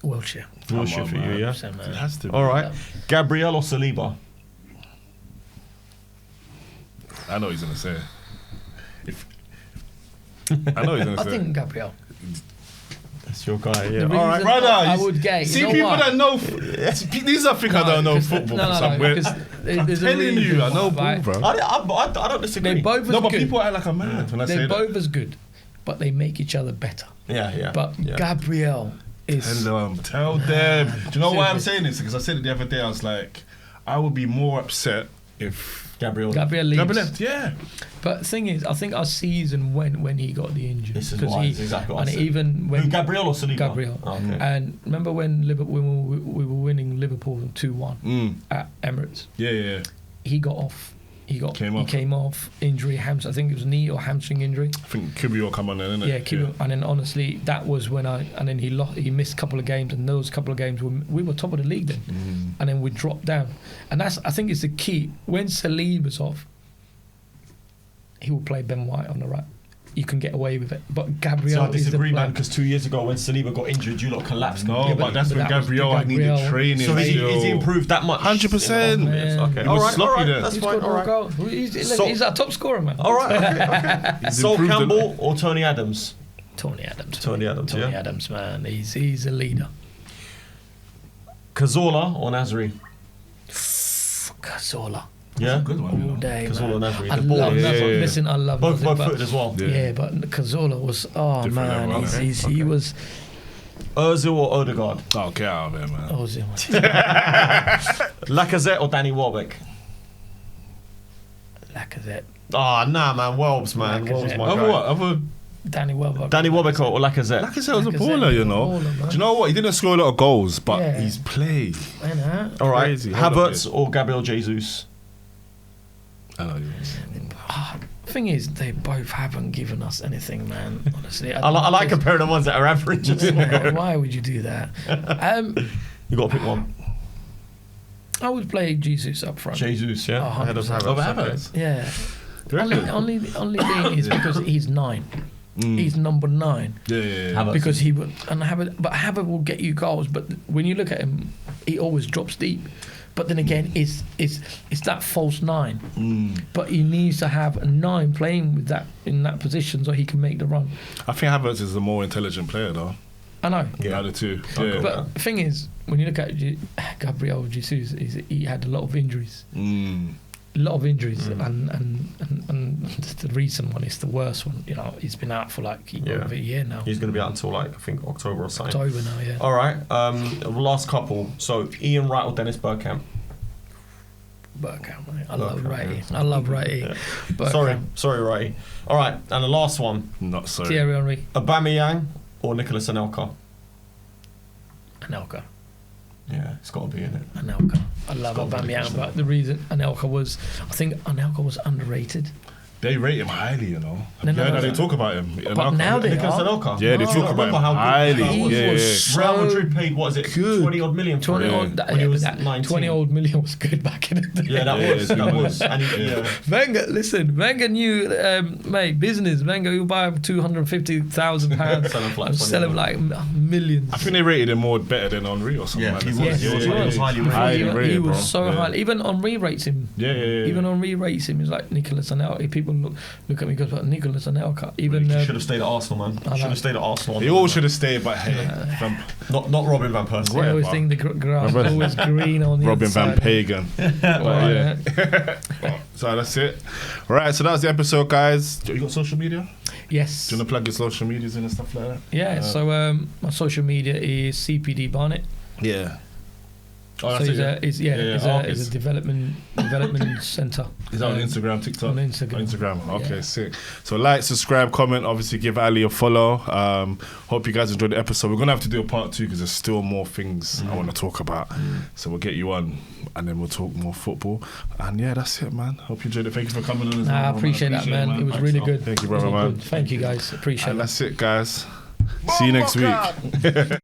Wilshere. Wilshere for you, yeah? It has to be. All right, Gabriel or Saliba? I know what he's going to say. I know what he's going to I say. think Gabriel. That's your guy, yeah. All right, brother. I would get. See, people that know. These are things I don't know football for somewhere. I'm telling you, I know ball, bro. I don't disagree. They're both as No, but good. people act like I'm mad when I say They're that. both as good, but they make each other better. Yeah. But Gabriel is. Tell them. Do you know why I'm saying this? Because I said it the other day. I was like, I would be more upset if Gabriel leaves. Gabriel left, yeah. But the thing is, I think our season went when he got the injury. This is why. It's exactly what and I said. even when Gabriel or Saliba? Gabriel. Oh, okay. And remember when we were winning Liverpool 2-1 at Emirates? Yeah. He got off. He came off injury, I think it was knee or hamstring injury. I think Kubi will come on then, innit? Yeah, Kubi. And then honestly, that was when he missed a couple of games, and those couple of games we were top of the league then, and then we dropped down. And I think it's the key. When Saliba's off, he will play Ben White on the right. You can get away with it, but Gabriel. So I disagree, man. Because 2 years ago, when Saliba got injured, you lot collapsed. No, but that's when Gabriel needed training. So is he improved that much? 100%. Okay. All right. That's fine. All right. He's our top scorer, man. All right. Okay. Sol Campbell or Tony Adams? Tony Adams. Tony Adams, man. He's a leader. Cazorla or Nasri? Cazorla. Yeah, good one. All day, Cazorla, Nasri. I love Nasri. Listen, I love both Nasri, footed as well. Yeah, but Cazorla was Different man. level, He was. Ozil or Odegaard? Oh, get out of there, man. Ozil. Lacazette or Danny Welbeck? Lacazette. Oh, nah, man. Welbs, man. Welbs, my guy. Other Danny Welbeck. Danny Welbeck or Lacazette? Lacazette was a baller, you know. Do you know what? He didn't score a lot of goals, but he's played. I know. All right. Crazy. Havertz or Gabriel Jesus? I know. Thing is, they both haven't given us anything, man. Honestly, I like comparing the ones that are average. Why would you do that? You got to pick one. I would play Jesus up front. Jesus, yeah. Ahead of Havertz. Havertz. Yeah. Only thing is because he's 9. He's number 9. Yeah. Because he would, Havertz will get you goals. But when you look at him, he always drops deep. But then again, it's that false 9. But he needs to have a 9 playing with that in that position so he can make the run. I think Havertz is the more intelligent player, though. I know. Yeah, the two. Yeah. But the thing is, when you look at Gabriel Jesus, he had a lot of injuries. A lot of injuries, and the recent one is the worst one. You know, he's been out for like over a year now. He's going to be out until like I think October or something. October now, yeah. All right, last couple. So Ian Wright or Dennis Bergkamp? Bergkamp, mate. I love Wrighty. Yeah. Sorry, Wrighty. All right, and the last one. Not sorry. Thierry Henry. Aubameyang or Nicolas Anelka? Anelka. Yeah, it's got to be in it. Anelka. I love Aubameyang, but the reason I think Anelka was underrated. They rate him highly, you know. They talk about him. But now they Nicolas are. Anelka. Yeah, they talk about him highly. Real Madrid paid, what is it, 20 odd million for him when he was 19. 20 odd million was good back in the day. Yeah, that was. And Wenger knew, mate, business. Wenger, you buy him £250,000 and sell him like millions. I think they rated him more better than Henry or something. Yeah, like he that. was highly rated. He was so highly. Even Henry rates him. Yeah. Even Henry rates him. He's like Nicolas Anelka. People look at me because Nicolas Anelka. Even he should have stayed at Arsenal, man. Should have stayed at Arsenal. They all should have stayed, but hey, not Robin van Persie. I always think the grass is always green on the Robin inside. van Pagan. So that's it. Right, so that's the episode, guys. You got social media? Yes. Do you want to plug your social medias and stuff like that? Yeah. So my social media is CPD Barnett. Yeah. So he's a development centre. Is that on Instagram, TikTok? On Instagram. Okay, sick. So like, subscribe, comment. Obviously, give Ali a follow. Hope you guys enjoyed the episode. We're gonna have to do a part 2 because there's still more things I want to talk about. So we'll get you on, and then we'll talk more football. And yeah, that's it, man. Hope you enjoyed it. Thank you for coming on. I appreciate that, man. It was really good. Thank you, brother, man. Thank you, guys. Appreciate it. And that's it, guys. See you next week.